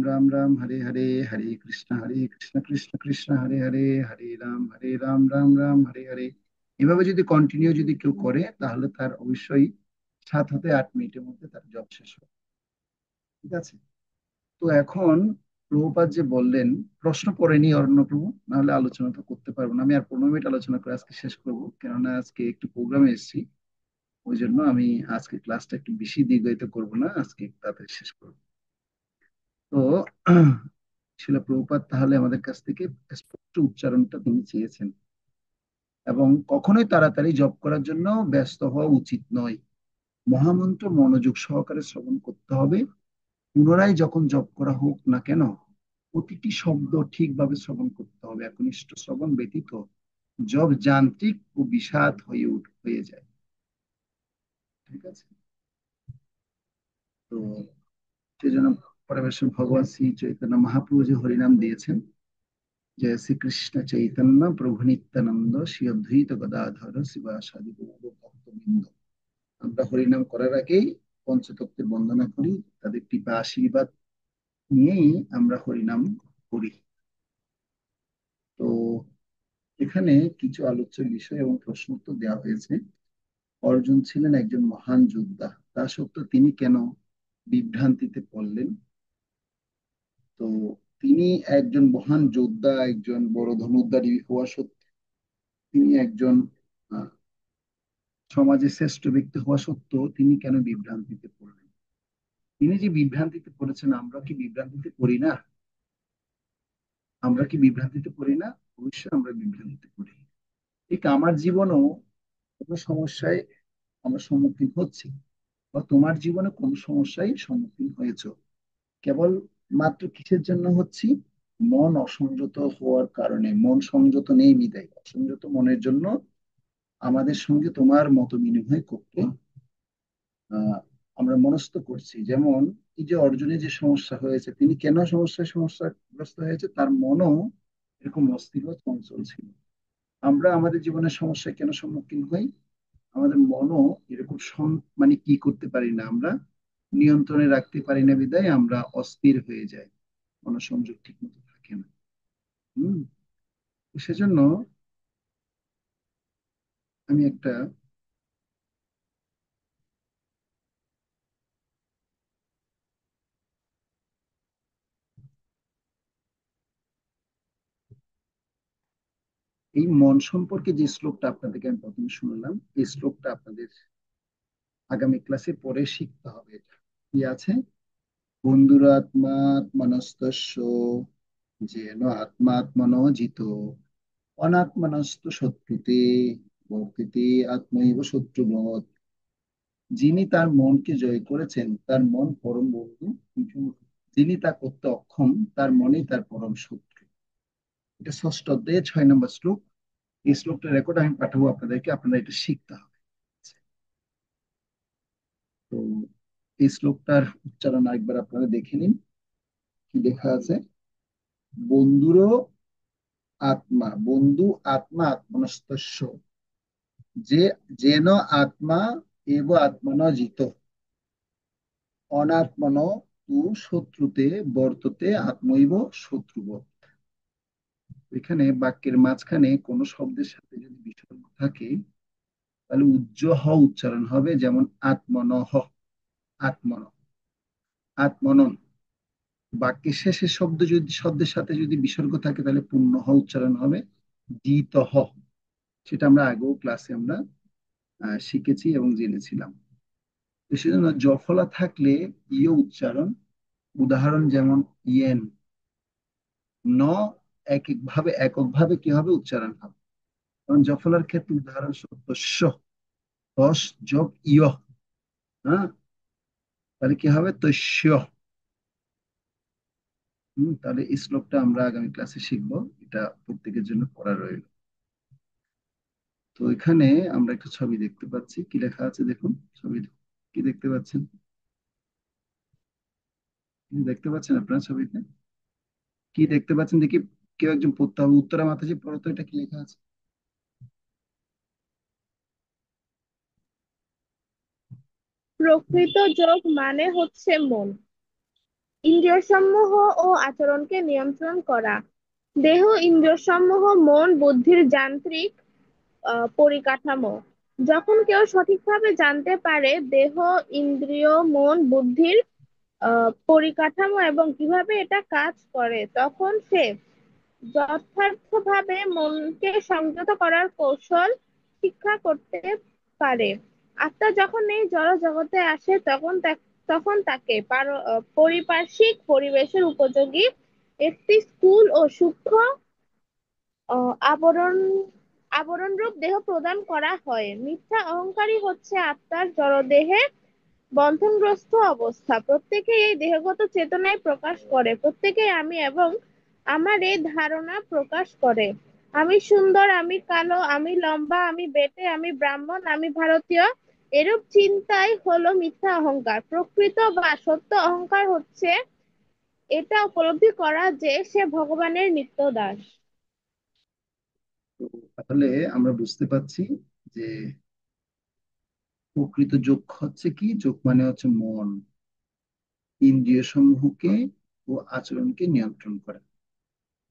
রাম রাম হরে হরে, হরে কৃষ্ণ কৃষ্ণ কৃষ্ণ হরে হরে, হরে রাম রাম রাম হরে হরে। এভাবে যদি কন্টিনিউ যদি কেউ করে, তাহলে তার অবশ্যই 7 হতে 8 মিনিটের মধ্যে তার জব শেষ হবে। ঠিক আছে? তো এখন প্রভুপাদ যে বললেন, প্রশ্ন পড়েনি অরণ্যপ্রভু, নাহলে আলোচনা তো করতে পারবো না। আমি আর 15 মিনিট আলোচনা করে আজকে শেষ করবো, কেননা আজকে একটু প্রোগ্রামে এসেছি। ওই জন্য আমি আজকে ক্লাসটা একটু বেশি দীর্ঘায়িত করব না, আজকে একটু তাড়াতাড়ি শেষ করবো। তো শিলা প্রভুপাদ তাহলে আমাদের কাছ থেকে স্পষ্ট উচ্চারণটা তিনি চেয়েছেন, এবং কখনোই তাড়াতাড়ি জপ করার জন্য ব্যস্ত হওয়া উচিত নয়। মহামন্ত্র মনোযোগ সহকারে শ্রবণ করতে হবে। পুনরায় যখন জপ করা হোক না কেন, প্রতিটি শব্দ ঠিকভাবে শ্রবণ করতে হবে। একনিষ্ঠ শ্রবণ ব্যতীত জপ যান্ত্রিক ও বিষাদ হয়ে যায়। ঠিক আছে? তো সেজন্য পরমেশ্বর ভগবান শ্রী চৈতন্য মহাপ্রভু যে হরিনাম দিয়েছেন, যে শ্রীকৃষ্ণ চৈতন্য প্রভু নিত্যানন্দ শ্রী অদ্বৈত গদাধর শিবাসাদি ভক্তবৃন্দ। আমরা হরিনাম করার আগেই পঞ্চতত্ত্বের বন্দনা করি, তাদের কৃপা আশীর্বাদ নিয়েই আমরা হরিনাম করি। তো এখানে কিছু আলোচ্য বিষয় এবং প্রশ্ন উত্তর দেওয়া হয়েছে। অর্জুন ছিলেন একজন মহান যোদ্ধা, তা সত্ত্বেও তিনি কেন বিভ্রান্তিতে পড়লেন? তো তিনি একজন মহান যোদ্ধা, একজন বড় ধনুর্ধারী হওয়া সত্ত্বেও, তিনি একজন আহ, সমাজে শ্রেষ্ঠ ব্যক্তি হওয়া সত্ত্বেও তিনি কেন বিভ্রান্তিতে পড়লেন? তিনি যে বিভ্রান্তিতে পড়েছেন, আমরা কি বিভ্রান্তিতে পড়ি না? আমরা কি বিভ্রান্তিতে পড়ি না? অবশ্যই আমরা বিভ্রান্তিতে পড়ি। ঠিক আমার জীবনেও কোনো সমস্যায় আমরা সম্মুখীন হচ্ছি, বা তোমার জীবনে কোন সমস্যায় সম্মুখীন হয়েছো। কেবল মাত্র কিসের জন্য হচ্ছি? মন অসংযত হওয়ার কারণে। মন সংযত নেই বিদায়, অসংযত মনের জন্য আমাদের সঙ্গে তোমার মত বিনিময় করতে আহ আমরা মনস্থ করছি। যেমন এই যে অর্জুনের যে সমস্যা হয়েছে, তিনি কেন সমস্যাগ্রস্ত হয়েছে? তার মনও এরকম অস্থির ও চঞ্চল ছিল। আমরা আমাদের জীবনের সমস্যায় কেন সম্মুখীন হই? আমাদের মনও এরকম মানে কি করতে পারি না, আমরা নিয়ন্ত্রণে রাখতে পারি না বিধায় আমরা অস্থির হয়ে যাই, মনোসংযোগ ঠিক মতো থাকে না। হম তো সেজন্য আমি একটা এই মন সম্পর্কে যে শ্লোকটা আপনাদেরকে আমি প্রথমে শুনলাম, এই শ্লোকটা আপনাদের আগামী ক্লাসে পরে শিখতে হবে। এটা কি আছে? বন্ধুরাত্মাত্মনস্তস্য যেন আত্মাত্মনো জিত, অনাত্মনস্তু শত্রুতে বর্তিতে আত্মৈব শত্রুবৎ। যিনি তার মনকে জয় করেছেন, তার মন পরম বন্ধু, কিন্তু যিনি তা করতে অক্ষম, তার মনেই তার পরম শত্রু। এটা ষষ্ঠ অধ্যায়ে 6 নম্বর শ্লোক। এই শ্লোকটা রেকর্ড আমি পাঠাবো আপনাদেরকে, আপনারা এটা শিখতে হবে। তো এই শ্লোকটার উচ্চারণ আরেকবার আপনারা দেখে নিন। কি লেখা আছে? বন্ধুরও আত্মা, বন্ধু আত্মা আত্মনস্তস্য, যে যেন আত্মা এব আত্মন জিত। অনাত্মন তু শত্রুতে বর্ততে আত্মৈব শত্রুবৎ। এখানে বাক্যের মাঝখানে কোন শব্দের সাথে যদি বিসর্গ থাকে তাহলে হ উচ্চারণ হবে, যেমন আত্মনহ, আত্মন, আত্মনন। বাক্যের শেষের শব্দের সাথে যদি বিসর্গ থাকে তাহলে পূর্ণ হ উচ্চারণ হবে, জিতহ। সেটা আমরা আগেও ক্লাসে আমরা শিখেছি এবং জেনেছিলাম। তো সেজন্য জফলা থাকলে ইয় উচ্চারণ, উদাহরণ যেমন ইয়েন, ন এককভাবে কি হবে উচ্চারণ হবে। কারণ জফলার ক্ষেত্রে উদাহরণ তস্য, তস যোগ ইয়, হ্যাঁ, তাহলে কি হবে তস্য। তাহলে এই শ্লোকটা আমরা আগামী ক্লাসে শিখবো, এটা প্রত্যেকের জন্য পড়া রইল। তো এখানে আমরা একটা ছবি দেখতে পাচ্ছি, কি লেখা আছে দেখুন, ছবি কি দেখতে পাচ্ছেন? কি দেখতে পাচ্ছেন আপনারা ছবিতে? কি দেখতে পাচ্ছেন দেখি, কেউ একজন পড়তে হবে, উত্তরা মাতাজি পড়ো তো, এটা কি লেখা আছে? প্রকৃত যোগ মানে হচ্ছে মন, ইন্দ্রিয়সমূহ ও আচরণকে নিয়ন্ত্রণ করা। দেহ, ইন্দ্রিয়সমূহ, মন বুদ্ধির যান্ত্রিক পরিকাঠামো। যখন কেউ সঠিকভাবে জানতে পারে দেহ, ইন্দ্রিয়, মন বুদ্ধির পরিকাঠামো এবং কিভাবে এটা কাজ করে, তখন সে যথার্থভাবে মনকে সংযত করার কৌশল শিক্ষা করতে পারে। আত্মা যখন এই জড় জগতে আসে তখন তাকে পারিপার্শ্বিক পরিবেশের উপযোগী একটি স্থূল ও সূক্ষ্ম আবরণ আবরণরূপ দেহ প্রদান করা হয়। মিথ্যা অহংকারই হচ্ছে আত্মার জড়দেহে বন্ধনগ্রস্ত অবস্থা। প্রত্যেকেই এই দেহগত চেতনায় প্রকাশ করে, প্রত্যেকেই আমি এবং আমার এই ধারণা প্রকাশ করে। আমি সুন্দর, আমি কালো, আমি লম্বা, আমি বেঁটে, আমি ব্রাহ্মণ, আমি ভারতীয়। এরূপ চিন্তাই হলো মিথ্যা অহংকার। প্রকৃত বা সত্য অহংকার হচ্ছে এটা উপলব্ধি করা যে সে ভগবানের নিত্য দাস। তো তাহলে আমরা বুঝতে পারছি যে প্রকৃত যোগ হচ্ছে কি, যোগ মানে হচ্ছে মন, ইন্দ্রিয় সমূহকে ও আচরণকে নিয়ন্ত্রণ করা।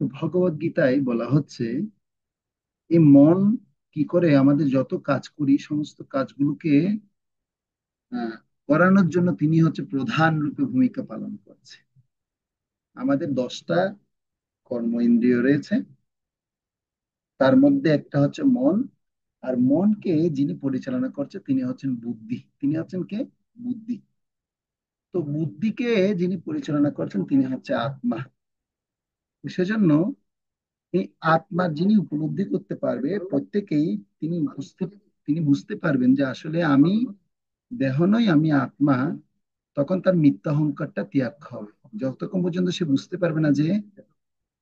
তো ভগবদ গীতায় বলা হচ্ছে এই মন কি করে আমাদের যত কাজ করি সমস্ত কাজগুলোকে আহ, করানোর জন্য তিনি হচ্ছে প্রধান রূপে ভূমিকা পালন করছে। আমাদের 10টা কর্ম ইন্দ্রিয় রয়েছে, তার মধ্যে একটা হচ্ছে মন। আর মনকে যিনি পরিচালনা করছে তিনি হচ্ছেন বুদ্ধি, তিনি হচ্ছেন কে? বুদ্ধি। তো বুদ্ধিকে যিনি পরিচালনা করছেন তিনি হচ্ছে আত্মা। সেজন্য এই আত্মা যিনি উপলব্ধি করতে পারবে প্রত্যেকেই, তিনি বুঝতে তিনি বুঝতে পারবেন যে আসলে আমি দেহ নই, আমি আত্মা। তখন তার মিথ্যা অহংকারটা ত্যাগ হবে। যতক্ষণ পর্যন্ত সে বুঝতে পারবে না যে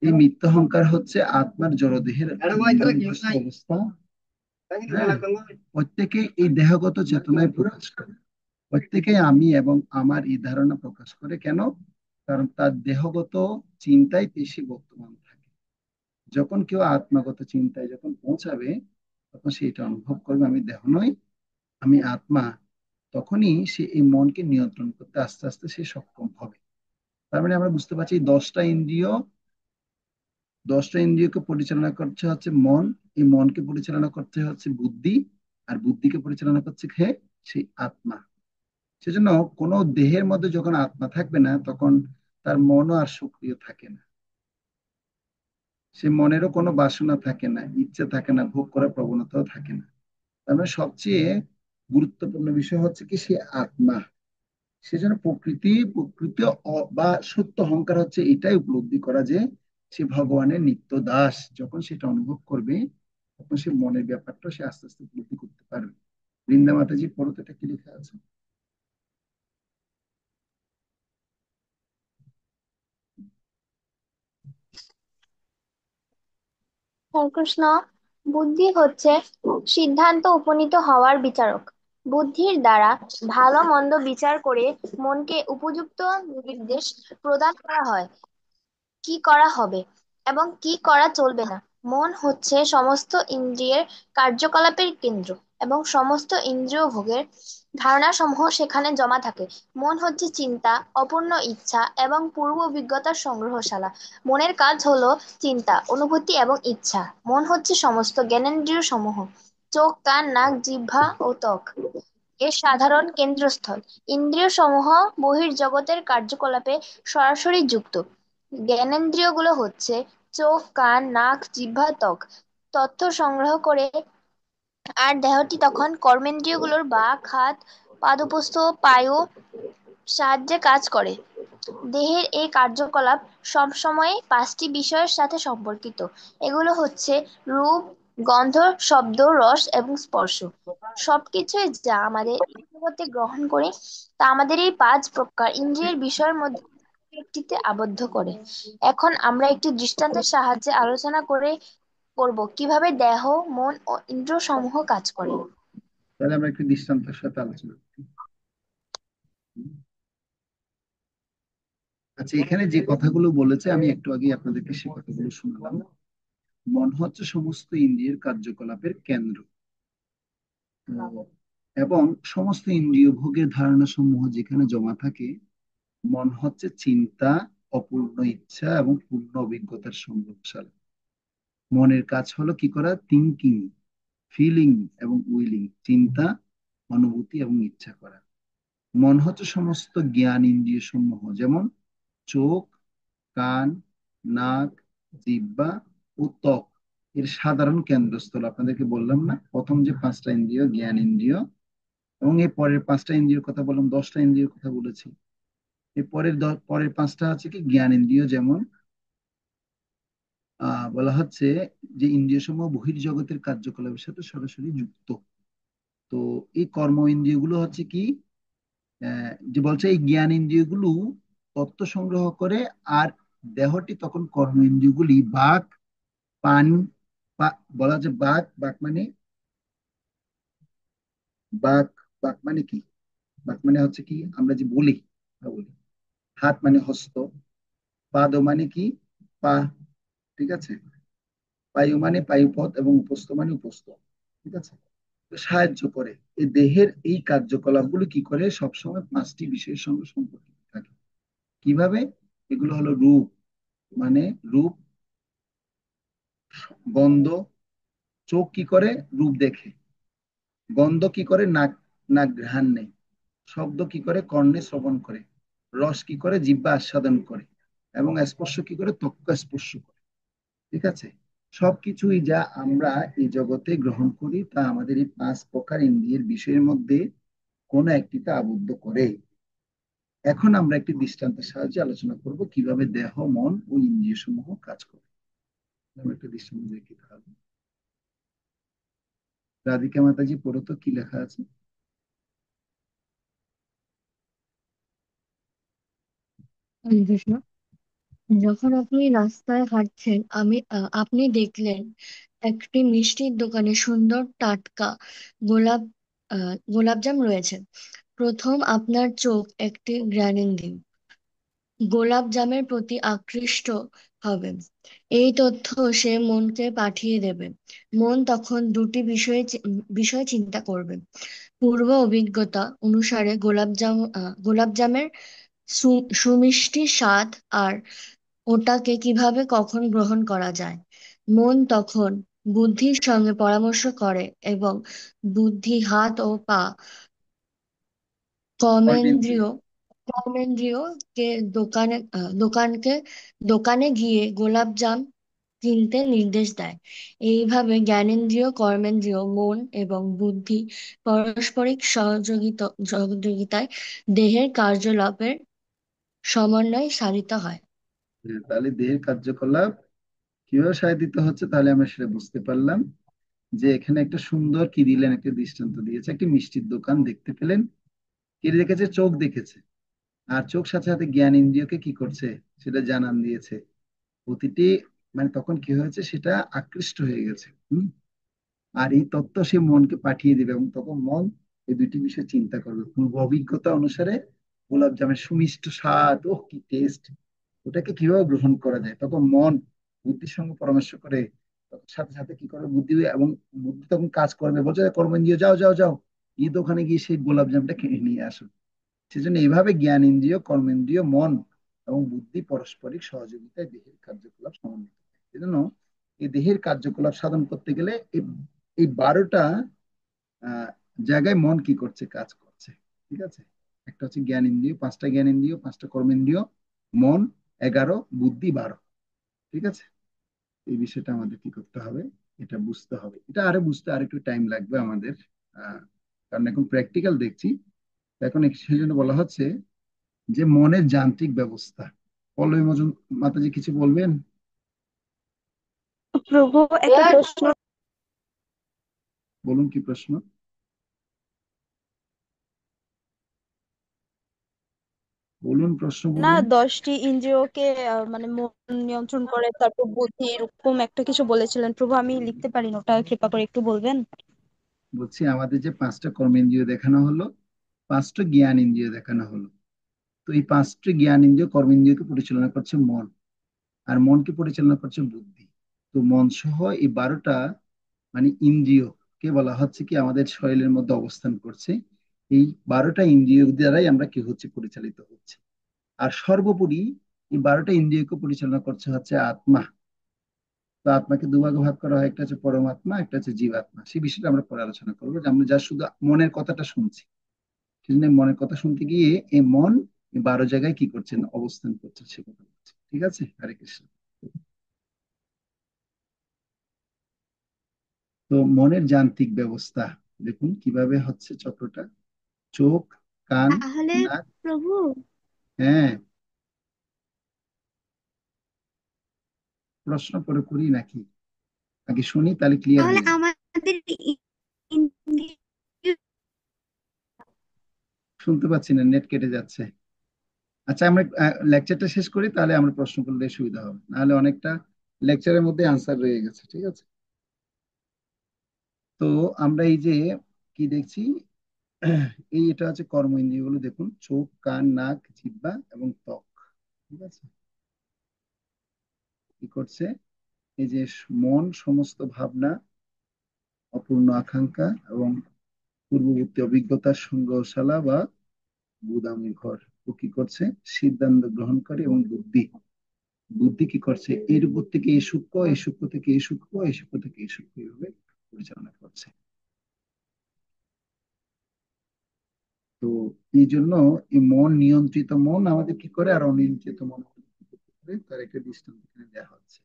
এই মিথ্যা অহংকার হচ্ছে আত্মার জড়দেহের অবস্থা, হ্যাঁ, প্রত্যেকে এই দেহগত চেতনায় প্রকাশ করে, প্রত্যেকে আমি এবং আমার এই ধারণা প্রকাশ করে। কেন? কারণ তার দেহগত চিন্তায় বেশি বর্তমান থাকে। যখন কেউ আত্মাগত চিন্তায় যখন পৌঁছাবে তখন সে এটা অনুভব করবে আমি দেহ নই, আমি আত্মা। তখনই সে এই মনকে নিয়ন্ত্রণ করতে আস্তে আস্তে সে সক্ষম হবে। তার মানে আমরা বুঝতে পারছি 10টা ইন্দ্রিয়কে পরিচালনা করছে হচ্ছে মন, এই মনকে পরিচালনা করতে হচ্ছে বুদ্ধি, আর বুদ্ধিকে পরিচালনা করছে সেই আত্মা। সেজন্য কোনো দেহের মধ্যে যখন আত্মা থাকবে না তখন তার মনও আর সক্রিয় থাকে না, সে মনেরও কোনো বাসনা থাকে না, ইচ্ছা থাকে না, ভোগ করার প্রবণতাও থাকে না। তার মানে সবচেয়ে গুরুত্বপূর্ণ বিষয় হচ্ছে কি সে আত্মা। সেজন্য প্রকৃত বা সত্য অহংকার হচ্ছে এটাই উপলব্ধি করা যে সে ভগবানের নিত্য দাস। যখন সেটা অনুভব করবে তখন সে মনের ব্যাপারটা সে আস্তে আস্তে উপলব্ধি করতে পারবে। বৃন্দা মাতাজি পড়তে এটা কি লেখা আছে? হরে কৃষ্ণ। বুদ্ধি হচ্ছে সিদ্ধান্ত উপনীত হওয়ার বিচারক। বুদ্ধির দ্বারা ভালো মন্দ বিচার করে মনকে উপযুক্ত নির্দেশ প্রদান করা হয় কি করা হবে এবং কি করা চলবে না। মন হচ্ছে সমস্ত ইন্দ্রিয়ের কার্যকলাপের কেন্দ্র এবং সমস্ত ইন্দ্রিয় ভোগের ধারণা সমূহ সেখানে জমা থাকে। মন হচ্ছে চিন্তা, অপূর্ণ ইচ্ছা এবং পূর্ব অভিজ্ঞতার সংগ্রহশালা। মনের কাজ হলো চিন্তা, অনুভূতি এবং ইচ্ছা। মন হচ্ছে সমস্ত জ্ঞানেন্দ্রিয় সমূহ, চোখ, কান, নাক, জিহ্বা ও ত্বক এর সাধারণ কেন্দ্রস্থল। ইন্দ্রিয় সমূহ বহির্জগতের কার্যকলাপে সরাসরি যুক্ত। জ্ঞানেন্দ্রিয়গুলো হচ্ছে চোখ, কান, নাক, জিহ্বা, ত্বক। তথ্য সংগ্রহ করে, আর দেহটি তখন কর্মেন্দ্রিয়গুলোর বাক, হাত, পাদপ্রস্থ, পায়ু সাহায্যে কাজ করে। দেহের এই কার্যকলাপ সবসময় পাঁচটি বিষয়ের সাথে সম্পর্কিত। এগুলো হচ্ছে রূপ, গন্ধ, শব্দ, রস এবং স্পর্শ। সবকিছুই যা আমাদের এই জগতে গ্রহণ করি তা আমাদের এই পাঁচ প্রকার ইন্দ্রিয়ের বিষয়ের মধ্যে একটিতে আবদ্ধ করে। এখন আমরা একটি দৃষ্টান্তের সাহায্যে আলোচনা করব কিভাবে দেহ, মন ও ইন্দ্রিয় সমূহ কাজ করে। তাহলে আমরা একটি দৃষ্টান্তের সাথে আলোচনা করি। আচ্ছা, এখানে যে কথাগুলো বলেছে আমি একটু আগে আপনাদেরকে সে কথাগুলো শোনালাম। মন হচ্ছে সমস্ত ইন্দ্রিয়ের কার্যকলাপের কেন্দ্র, এবং সমস্ত ইন্দ্রিয় ভোগের ধারণা সমূহ যেখানে জমা থাকে। মন হচ্ছে চিন্তা, অপূর্ণ ইচ্ছা এবং পূর্ণ অভিজ্ঞতার সংগ্রহশালা। মনের কাজ হলো কি করা? থিঙ্কিং, ফিলিং এবং উইলিং, চিন্তা, অনুভূতি এবং ইচ্ছা করা। মন হচ্ছে সমস্ত জ্ঞান ইন্দ্রিয় সমূহ, যেমন চোখ, কান, নাক, জিহ্বা ও ত্বক এর সাধারণ কেন্দ্রস্থল। আপনাদেরকে বললাম না, প্রথম যে পাঁচটা ইন্দ্রিয়, জ্ঞান ইন্দ্রিয়, এবং এর পরের পাঁচটা ইন্দ্রিয়ের কথা বললাম, 10টা ইন্দ্রিয়ের কথা বলেছি। এর পরের পাঁচটা আছে কি? জ্ঞান ইন্দ্রিয়। যেমন বলা হচ্ছে যে ইন্দ্রিয় সমূহ বহির্জগতের কার্যকলাপের সাথে সরাসরি যুক্ত। তো এই কর্ম ইন্দ্রিয়গুলো হচ্ছে কি? যে বলছে এই জ্ঞান ইন্দ্রিয়গুলো তত্ত্ব সংগ্রহ করে, আর দেহটি তখন কর্ম ইন্দ্রিয়গুলি বাক, পান, বলা যে বাক, বাক মানে বাক, বাক মানে কি? বাক মানে হচ্ছে কি? আমরা যে বলি, বলি। হাত মানে হস্ত, পাদ মানে কি? পা, ঠিক আছে। পায়ু মানে পায়ুপথ, এবং উপস্থ মানে উপস্থ, ঠিক আছে। তো সাহায্য করে এই দেহের এই কার্যকলাপগুলো কি করে? সবসময় পাঁচটি বিষয়ের সঙ্গে সম্পর্কিত থাকে। কিভাবে? এগুলো হলো রূপ, মানে রূপ, গন্ধ, চোখ কি করে? রূপ দেখে। গন্ধ কি করে? নাক, নাক ঘ্রাণ নেয়। শব্দ কি করে? কর্ণে শ্রবণ করে। রস কি করে? জিহ্বা আস্বাদন করে। এবং স্পর্শ কি করে? ত্বক স্পর্শ করে, ঠিক আছে। সবকিছুই যা আমরা এই জগতে গ্রহণ করি তা আমাদের এই পাঁচ প্রকার ইন্দ্রিয়ের বিষয়ের মধ্যে কোনো একটিতে আবদ্ধ করে। এখন আমরা একটি দৃষ্টান্তের সাহায্যে আলোচনা করব কিভাবে দেহ, মন ও ইন্দ্রিয় সমূহ কাজ করে। আমরা একটা দৃষ্টান্ত দেখি তাহলে। রাধিকা মাতাজি, পড়ো তো কি লেখা আছে। হরে কৃষ্ণ। যখন আপনি রাস্তায় হাঁটছেন, আপনি দেখলেন একটি মিষ্টির দোকানে সুন্দর টাটকা গোলাপ গোলাপজাম রয়েছে। প্রথম আপনার চোখ একটি ঘ্রাণেন্দ্রিয় গোলাপ জামের প্রতি আকৃষ্ট হবে। এই তথ্য সে মনকে পাঠিয়ে দেবে। মন তখন দুটি বিষয় চিন্তা করবে। পূর্ব অভিজ্ঞতা অনুসারে গোলাপ জামের সুমিষ্টি স্বাদ, আর ওটাকে কিভাবে কখন গ্রহণ করা যায়। মন তখন বুদ্ধির সঙ্গে পরামর্শ করে, এবং বুদ্ধি হাত ও পা কর্মেন্দ্রিয়। কর্মেন্দ্রিয় কর্মেন্দ্রিয়কে দোকানকে দোকানে গিয়ে গোলাপজাম কিনতে নির্দেশ দেয়। এইভাবে জ্ঞানেন্দ্রিয়, কর্মেন্দ্রিয়, মন এবং বুদ্ধি পারস্পরিক সহযোগিতায় দেহের কার্যকলাপের সমন্বয় সাধিত হয়। তাহলে দেহের কার্যকলাপ কিভাবে সাধিত হচ্ছে, তাহলে আমরা সেটা বুঝতে পারলাম। যে এখানে একটা সুন্দর কি দিলেন, একটা দৃষ্টান্ত দিয়েছে। একটি মিষ্টির দোকান দেখতে পেলেন। কে দেখেছে? চোখ দেখেছে। আর চোখ সাথে সাথে জ্ঞান ইন্দ্রিয়কে কি করছে? সেটা জানান দিয়েছে। প্রতিটি, মানে তখন কি হয়েছে? সেটা আকৃষ্ট হয়ে গেছে। আর এই তত্ত্ব সে মনকে পাঠিয়ে দিবে, এবং তখন মন এই দুইটি বিষয় চিন্তা করবে। পূর্ব অভিজ্ঞতা অনুসারে গোলাপ জামের সুমিষ্ট স্বাদ, ও কি টেস্ট, ওটাকে কিভাবে গ্রহণ করা যায়। তখন মন বুদ্ধির সঙ্গে পরামর্শ করে তখন সাথে সাথে কি করে বুদ্ধি, এবং বুদ্ধি তখন কাজ করবে, বলছে কর্মেন্দ্রিয় যাও যাও যাও, গিয়ে দোকানে গিয়ে সেই গোলাপ জামটা কিনে নিয়ে আসো। সেজন্য এইভাবে জ্ঞানেন্দ্রিয়, কর্মেন্দ্রিয়, মন এবং বুদ্ধি পারস্পরিক সহযোগিতায় দেহের কার্যকলাপ সমন্বিত হয়। সেজন্য এই দেহের কার্যকলাপ সাধন করতে গেলে এই 12টা আহ জায়গায় মন কি করছে, কাজ করছে। ঠিক আছে, একটা হচ্ছে জ্ঞানেন্দ্রিয়, 5টা জ্ঞানেন্দ্রিয়, 5টা কর্মেন্দ্রিয়, মন 11, বুদ্ধি 12। ঠিক আছে, এই বিষয়টা আমাদের কি করতে হবে, এটা বুঝতে হবে। এটা আরো বুঝতে আর একটু টাইম লাগবে আমাদের, কারণ এখন প্র্যাকটিক্যাল দেখছি। এখন সেই জন্য বলা হচ্ছে যে মনের যান্ত্রিক ব্যবস্থা। পল্লবী মজুম মাতাজি কিছু বলবেন? প্রভু, একটা প্রশ্ন। বলুন, কি প্রশ্ন? বলুন, প্রশ্ন না, বলুন। 10টি ইন্দ্রিয়কে মানে মন নিয়ন্ত্রণ করে, তারপর বুদ্ধি, এরকম একটা কিছু বলেছিলেন প্রভু, আমি লিখতে পারি না, ওটা কৃপা করে একটু বলবেন। বলছি আমাদের যে 5টা কর্মেন্দ্রিয় দেখানো হলো, 5টা জ্ঞান ইন্দ্রিয় দেখানো হলো। তো এই 5টি জ্ঞান ইন্দ্রিয়, কর্মেন্দ্রিয়কে পরিচালনা করছে মন, আর মনকে পরিচালনা করছে বুদ্ধি। তো মন সহ এই 12টা মানে ইন্দ্রিয় কে বলা হচ্ছে কি আমাদের শরীরের মধ্যে অবস্থান করছে। এই 12টা ইন্দ্রিয় দ্বারাই আমরা কি হচ্ছে, পরিচালিত হচ্ছে। আর সর্বোপরি এই 12টা ইন্দ্রিয়কে পরিচালনা করছে হচ্ছে আত্মা। তো আত্মাকে দুভাগে ভাগ করা হয়, একটা হচ্ছে পরমাত্মা, একটা হচ্ছে জীবাত্মা। সেই বিষয়টা আমরা পরে আলোচনা করবো, যে আমরা যা শুধু মনের কথাটা শুনছি। সেজন্য মনের কথা শুনতে গিয়ে এই মন এই 12 জায়গায় কি করছেন, অবস্থান করছে, সে কথা বলছে। ঠিক আছে, হরে কৃষ্ণ। তো মনের যান্ত্রিক ব্যবস্থা দেখুন কিভাবে হচ্ছে চক্রটা। চোখ, কান, তাহলে নাক। প্রভু, হ্যাঁ, প্রশ্ন করে করি নাকি, আগে শুনি তাহলে ক্লিয়ার তাহলে হয়ে যাবে। আমাদের ইন্দ্রিয় শুনতে পাচ্ছি না, নেট কেটে যাচ্ছে। আচ্ছা, আমরা লেকচারটা শেষ করি, তাহলে আমরা প্রশ্ন করলে সুবিধা হবে, নাহলে অনেকটা লেকচারের মধ্যে আনসার রয়ে গেছে। ঠিক আছে, তো আমরা এই যে কি দেখছি, এই এটা হচ্ছে কর্ম ইন্দ্রিয়গুলো দেখুন, চোখ, কান, নাক, জিহ্বা এবং ত্বক। ঠিক আছে, কি করছে, এই যে মন সমস্ত ভাবনা, অপূর্ণ আকাঙ্ক্ষা এবং পূর্ববর্তী অভিজ্ঞতার সংগ্রহশালা বা গুদামি ঘর। ও কি করছে, সিদ্ধান্ত গ্রহণ করে। এবং বুদ্ধি, বুদ্ধি কি করছে, এর উপর থেকে এই সূক্ষ্ম, এই সূক্ষ্ম থেকে এই সূক্ষ্ম, এই সূক্ষ্ম থেকে এই সূক্ষ্ম, এইভাবে পরিচালনা করছে। তো এই জন্য এই মন নিয়ন্ত্রিত মন আমাদের কি করে, আর অনিয়ন্ত্রিত মন আমাদের কি করতে পারে, তার একটা দৃষ্টান্ত এখানে দেওয়া হচ্ছে।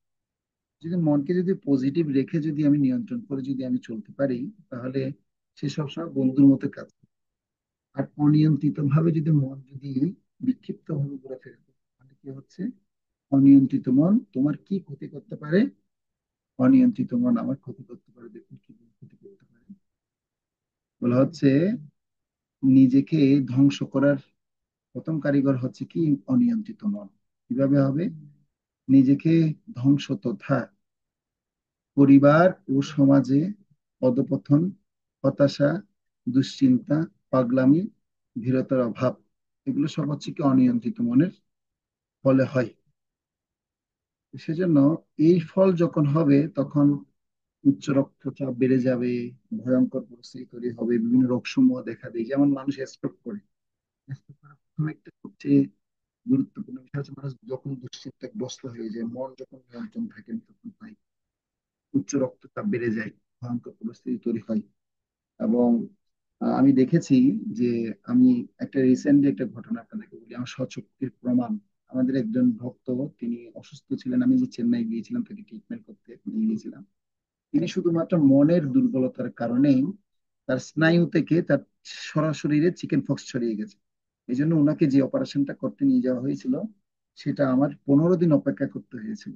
যদি মনকে যদি পজিটিভ রেখে যদি আমি নিয়ন্ত্রণ করে যদি আমি চলতে পারি, তাহলে সে সবসময় বন্ধুর মতো কাজ করে। আর অনিয়ন্ত্রিত ভাবে যদি মন যদি বিক্ষিপ্ত ভাবে ঘুরে ফেরে, তাহলে কি হচ্ছে, অনিয়ন্ত্রিত মন তোমার কি ক্ষতি করতে পারে, অনিয়ন্ত্রিত মন আমার ক্ষতি করতে পারে। দেখুন কি ক্ষতি করতে পারে, বলা হচ্ছে নিজেকে ধ্বংস করার প্রথম কারিগর হচ্ছে কি, অনিয়ন্ত্রিত মন। কিভাবে হবে, নিজেকে ধ্বংস তথা পরিবার ও সমাজে অধঃপতন, হতাশা, দুশ্চিন্তা, পাগলামি, ধীরতার অভাব, এগুলো সব হচ্ছে কি অনিয়ন্ত্রিত মনের ফলে হয়। সেজন্য এই ফল যখন হবে, তখন উচ্চ রক্তচাপ বেড়ে যাবে, ভয়ঙ্কর পরিস্থিতি তৈরি হবে, বিভিন্ন রোগ সমূহ দেখা দেয়। যেমন মানুষ স্ট্রোক করে, স্ট্রোক করার প্রথম একটা সবচেয়ে গুরুত্বপূর্ণ বিষয় হচ্ছে মানুষ যখন দুশ্চিন্তাগ্রস্ত হয়ে যায়, মন যখন নিয়ন্ত্রণ থাকে না, তখন হয় উচ্চ রক্তচাপ বেড়ে যায়, ভয়ঙ্কর পরিস্থিতি তৈরি হয়। এবং আমি দেখেছি যে, আমি একটা রিসেন্টলি একটা ঘটনা আপনাদেরকে বলি, আমার স্বচক্ষের প্রমাণ। আমাদের একজন ভক্ত, তিনি অসুস্থ ছিলেন, আমি যে চেন্নাই গিয়েছিলাম তাকে ট্রিটমেন্ট করতে নিয়ে গিয়েছিলাম। তিনি শুধুমাত্র মনের দুর্বলতার কারণেই তার স্নায়ু থেকে তার সরাসরি চিকেন পক্স ছড়িয়ে গেছে। এই জন্য ওনাকে যে অপারেশনটা করতে নিয়ে যাওয়া হয়েছিল, সেটা আমার 15 দিন অপেক্ষা করতে হয়েছিল।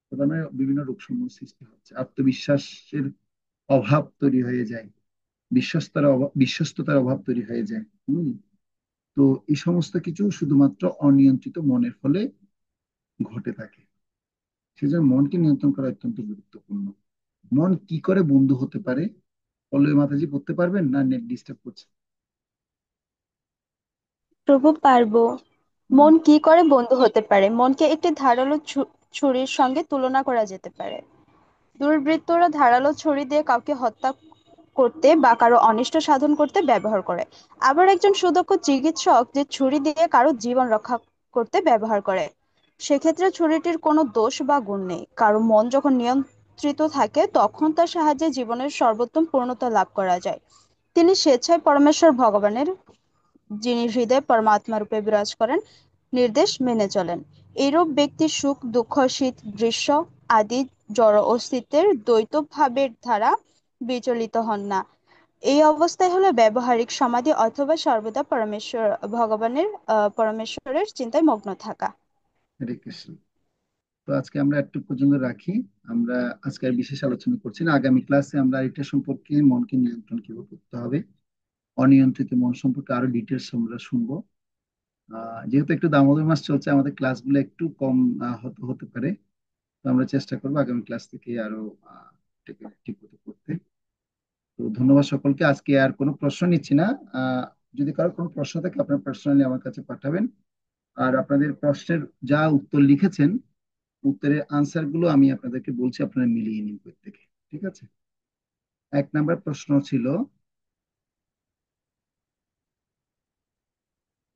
প্রথমে বিভিন্ন রোগ সমূহ সৃষ্টি হচ্ছে, আত্মবিশ্বাসের অভাব তৈরি হয়ে যায়, বিশ্বস্ততার অভাব তৈরি হয়ে যায়। তো এই সমস্ত কিছু শুধুমাত্র অনিয়ন্ত্রিত মনের ফলে ঘটে থাকে। সেজন্য মনকে নিয়ন্ত্রণ করা অত্যন্ত গুরুত্বপূর্ণ। মন কি করে বন্ধু হতে পারে, পল্লবী মাতাজি বলতে পারবেন, না নেট ডিস্টার্ব করছে? প্রভু, পারবো। মন কি করে বন্ধু হতে পারে? মনকে একটি ধারালো ছুরির সঙ্গে তুলনা করা যেতে পারে। দুর্বৃত্তরা ধারালো ছুরি দিয়ে কাউকে হত্যা করতে বা কারো অনিষ্ট সাধন করতে ব্যবহার করে। আবার একজন সুদক্ষ চিকিৎসক যে ছুরি দিয়ে কারো জীবন রক্ষা করতে ব্যবহার করে। সেক্ষেত্রে ছুরিটির কোনো দোষ বা গুণ নেই। কারো মন যখন নিয়ন্ত্রিত থাকে তখন তার সাহায্যে জীবনের সর্বোত্তম পূর্ণতা লাভ করা যায়। তিনি স্বেচ্ছায় পরমেশ্বর ভগবানের, যিনি হৃদয়ে পরমাত্মা রূপে বিরাজ করেন, নির্দেশ মেনে চলেন। এইরূপ ব্যক্তি সুখ দুঃখ শীত গ্রীষ্ম আদি জড় অস্তিত্বের দ্বৈত ভাবের দ্বারা বিচলিত হন না। এই অবস্থায় হলো ব্যবহারিক সমাধি অথবা সর্বদা পরমেশ্বরের চিন্তায় মগ্ন থাকা। হরে কৃষ্ণ। তো আজকে আমরা একটু পর্যন্ত রাখি। আমরা আজকে আর বিশেষ আলোচনা করছি না। আগামী ক্লাসে আমরা এটা সম্পর্কে, মনকে নিয়ন্ত্রণ কিভাবে করতে হবে, অনিয়ন্ত্রিত মন সম্পর্কে আরো ডিটেলস আমরা শুনবো। যেহেতু একটু দামোদর মাস চলছে, আমাদের ক্লাসগুলো একটু কম হতে হতে পারে। তো আমরা চেষ্টা করবো আগামী ক্লাস থেকে আরো ঠিক মতো করতে। তো ধন্যবাদ সকলকে। আজকে আর কোনো প্রশ্ন নিচ্ছি না। যদি কারো কোনো প্রশ্ন থাকে আপনারা পার্সোনালি আমার কাছে পাঠাবেন। আর আপনাদের প্রশ্নের যা উত্তর লিখেছেন, উত্তরের আনসার গুলো আমি আপনাদেরকে বলছি, আপনারা মিলিয়ে নিন প্রত্যেকে। ঠিক আছে? 1 নম্বর প্রশ্ন ছিল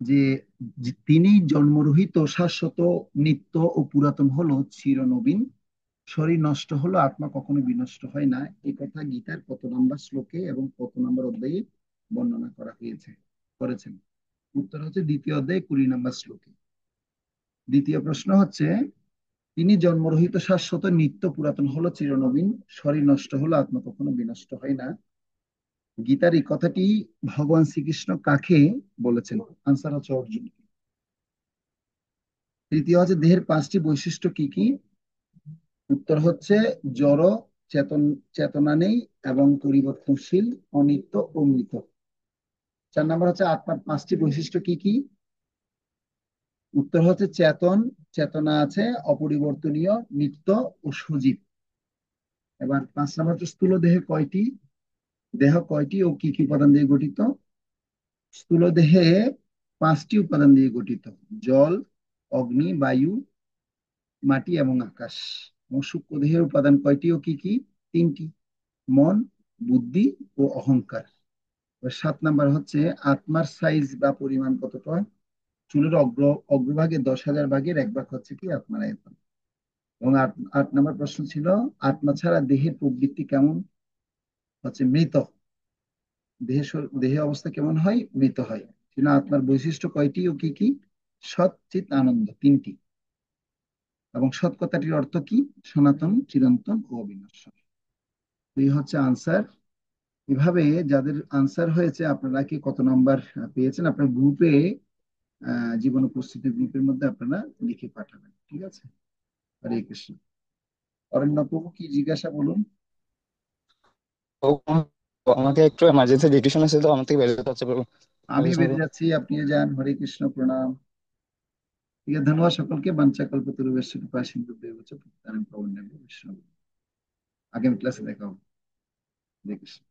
যে তিনি জন্মরহিত শাশ্বত নিত্য ও পুরাতন হলো চিরনবীন, শরীর নষ্ট হলো আত্মা কখনো বিনষ্ট হয় না। এই কথা গীতার কত নম্বর শ্লোকে এবং কত নম্বর অধ্যায়ে বর্ণনা করা হয়েছে করেছেন? উত্তর হচ্ছে দ্বিতীয় অধ্যায়ে 20 নম্বর শ্লোকে। দ্বিতীয় প্রশ্ন হচ্ছে, তিনি জন্মরহিত শাশ্বত নিত্য পুরাতন হলো চিরনবীন, শরীর নষ্ট হলো আত্মা কখনো বিনষ্ট হয় না। গীতার এই কথাটি ভগবান শ্রীকৃষ্ণ কাকে বলেছেন? আনসার হচ্ছে অর্জুন। তৃতীয় হচ্ছে দেহের 5টি বৈশিষ্ট্য কি কি? উত্তর হচ্ছে জড়, চেতনা নেই এবং পরিবর্তনশীল, অনিত্য, অমৃত। 4 নম্বর হচ্ছে আত্মার 5টি বৈশিষ্ট্য কি কি? উত্তর হচ্ছে চেতনা আছে, অপরিবর্তনীয়, নিত্য ও সজীব। এবার 5 নম্বর হচ্ছে স্থূল দেহ কয়টি ও কি কি উপাদান দিয়ে গঠিত? স্থূল দেহে 5টি উপাদান দিয়ে গঠিত: জল, অগ্নি, বায়ু, মাটি এবং আকাশ। এবং সূক্ষ্ম দেহের উপাদান কয়টি ও কি কি? 3টি: মন, বুদ্ধি ও অহংকার। 7 নম্বর হচ্ছে আত্মার সাইজ বা পরিমাণ কতটা? চুলের অগ্রভাগে 10,000 ভাগের 1 ভাগ হচ্ছে কি আত্মার আয়তন। এবং 8 নম্বর প্রশ্ন ছিল আত্মা ছাড়া দেহের প্রবৃত্তি কেমন? হচ্ছে মৃত। দেহে অবস্থা কেমন হয়? মৃত হয়। কিন্তু আত্মার বৈশিষ্ট্য কয়টি ও কি কি? সৎ, চিৎ, আনন্দ, 3টি। এবং সৎ কথাটির অর্থ কি? সনাতন, চিরন্তন ও অবিনশ্বর। এই হচ্ছে আনসার। এভাবে যাদের আনসার হয়েছে, আপনারা কি কত নাম্বার পেয়েছেন আপনার গ্রুপে, জীবন উপস্থিতি গ্রুপের মধ্যে আপনারা লিখে পাঠাবেন। ঠিক আছে? হরে কৃষ্ণ। অরণ্য প্রভু কি জিজ্ঞাসা বলুন। তো আমাকে একটু এমার্জেন্সি ডিউটিশন আছে, তো আমার থেকে বের হতে হচ্ছে প্রভু। আমি বুঝেছেন বেরিয়ে প্রভু? যাচ্ছি, আপনিও যান। হরে কৃষ্ণ, প্রণাম। ঠিক আছে, ধন্যবাদ সকলকে। বাঞ্ছা কল্পতরুভ্যশ্চ কৃপা সিন্ধুভ্যেব চ পতিতানাং পাবনেভ্যো বৈষ্ণবেভ্যো। আগামী ক্লাসে দেখা হবে। হরে কৃষ্ণ।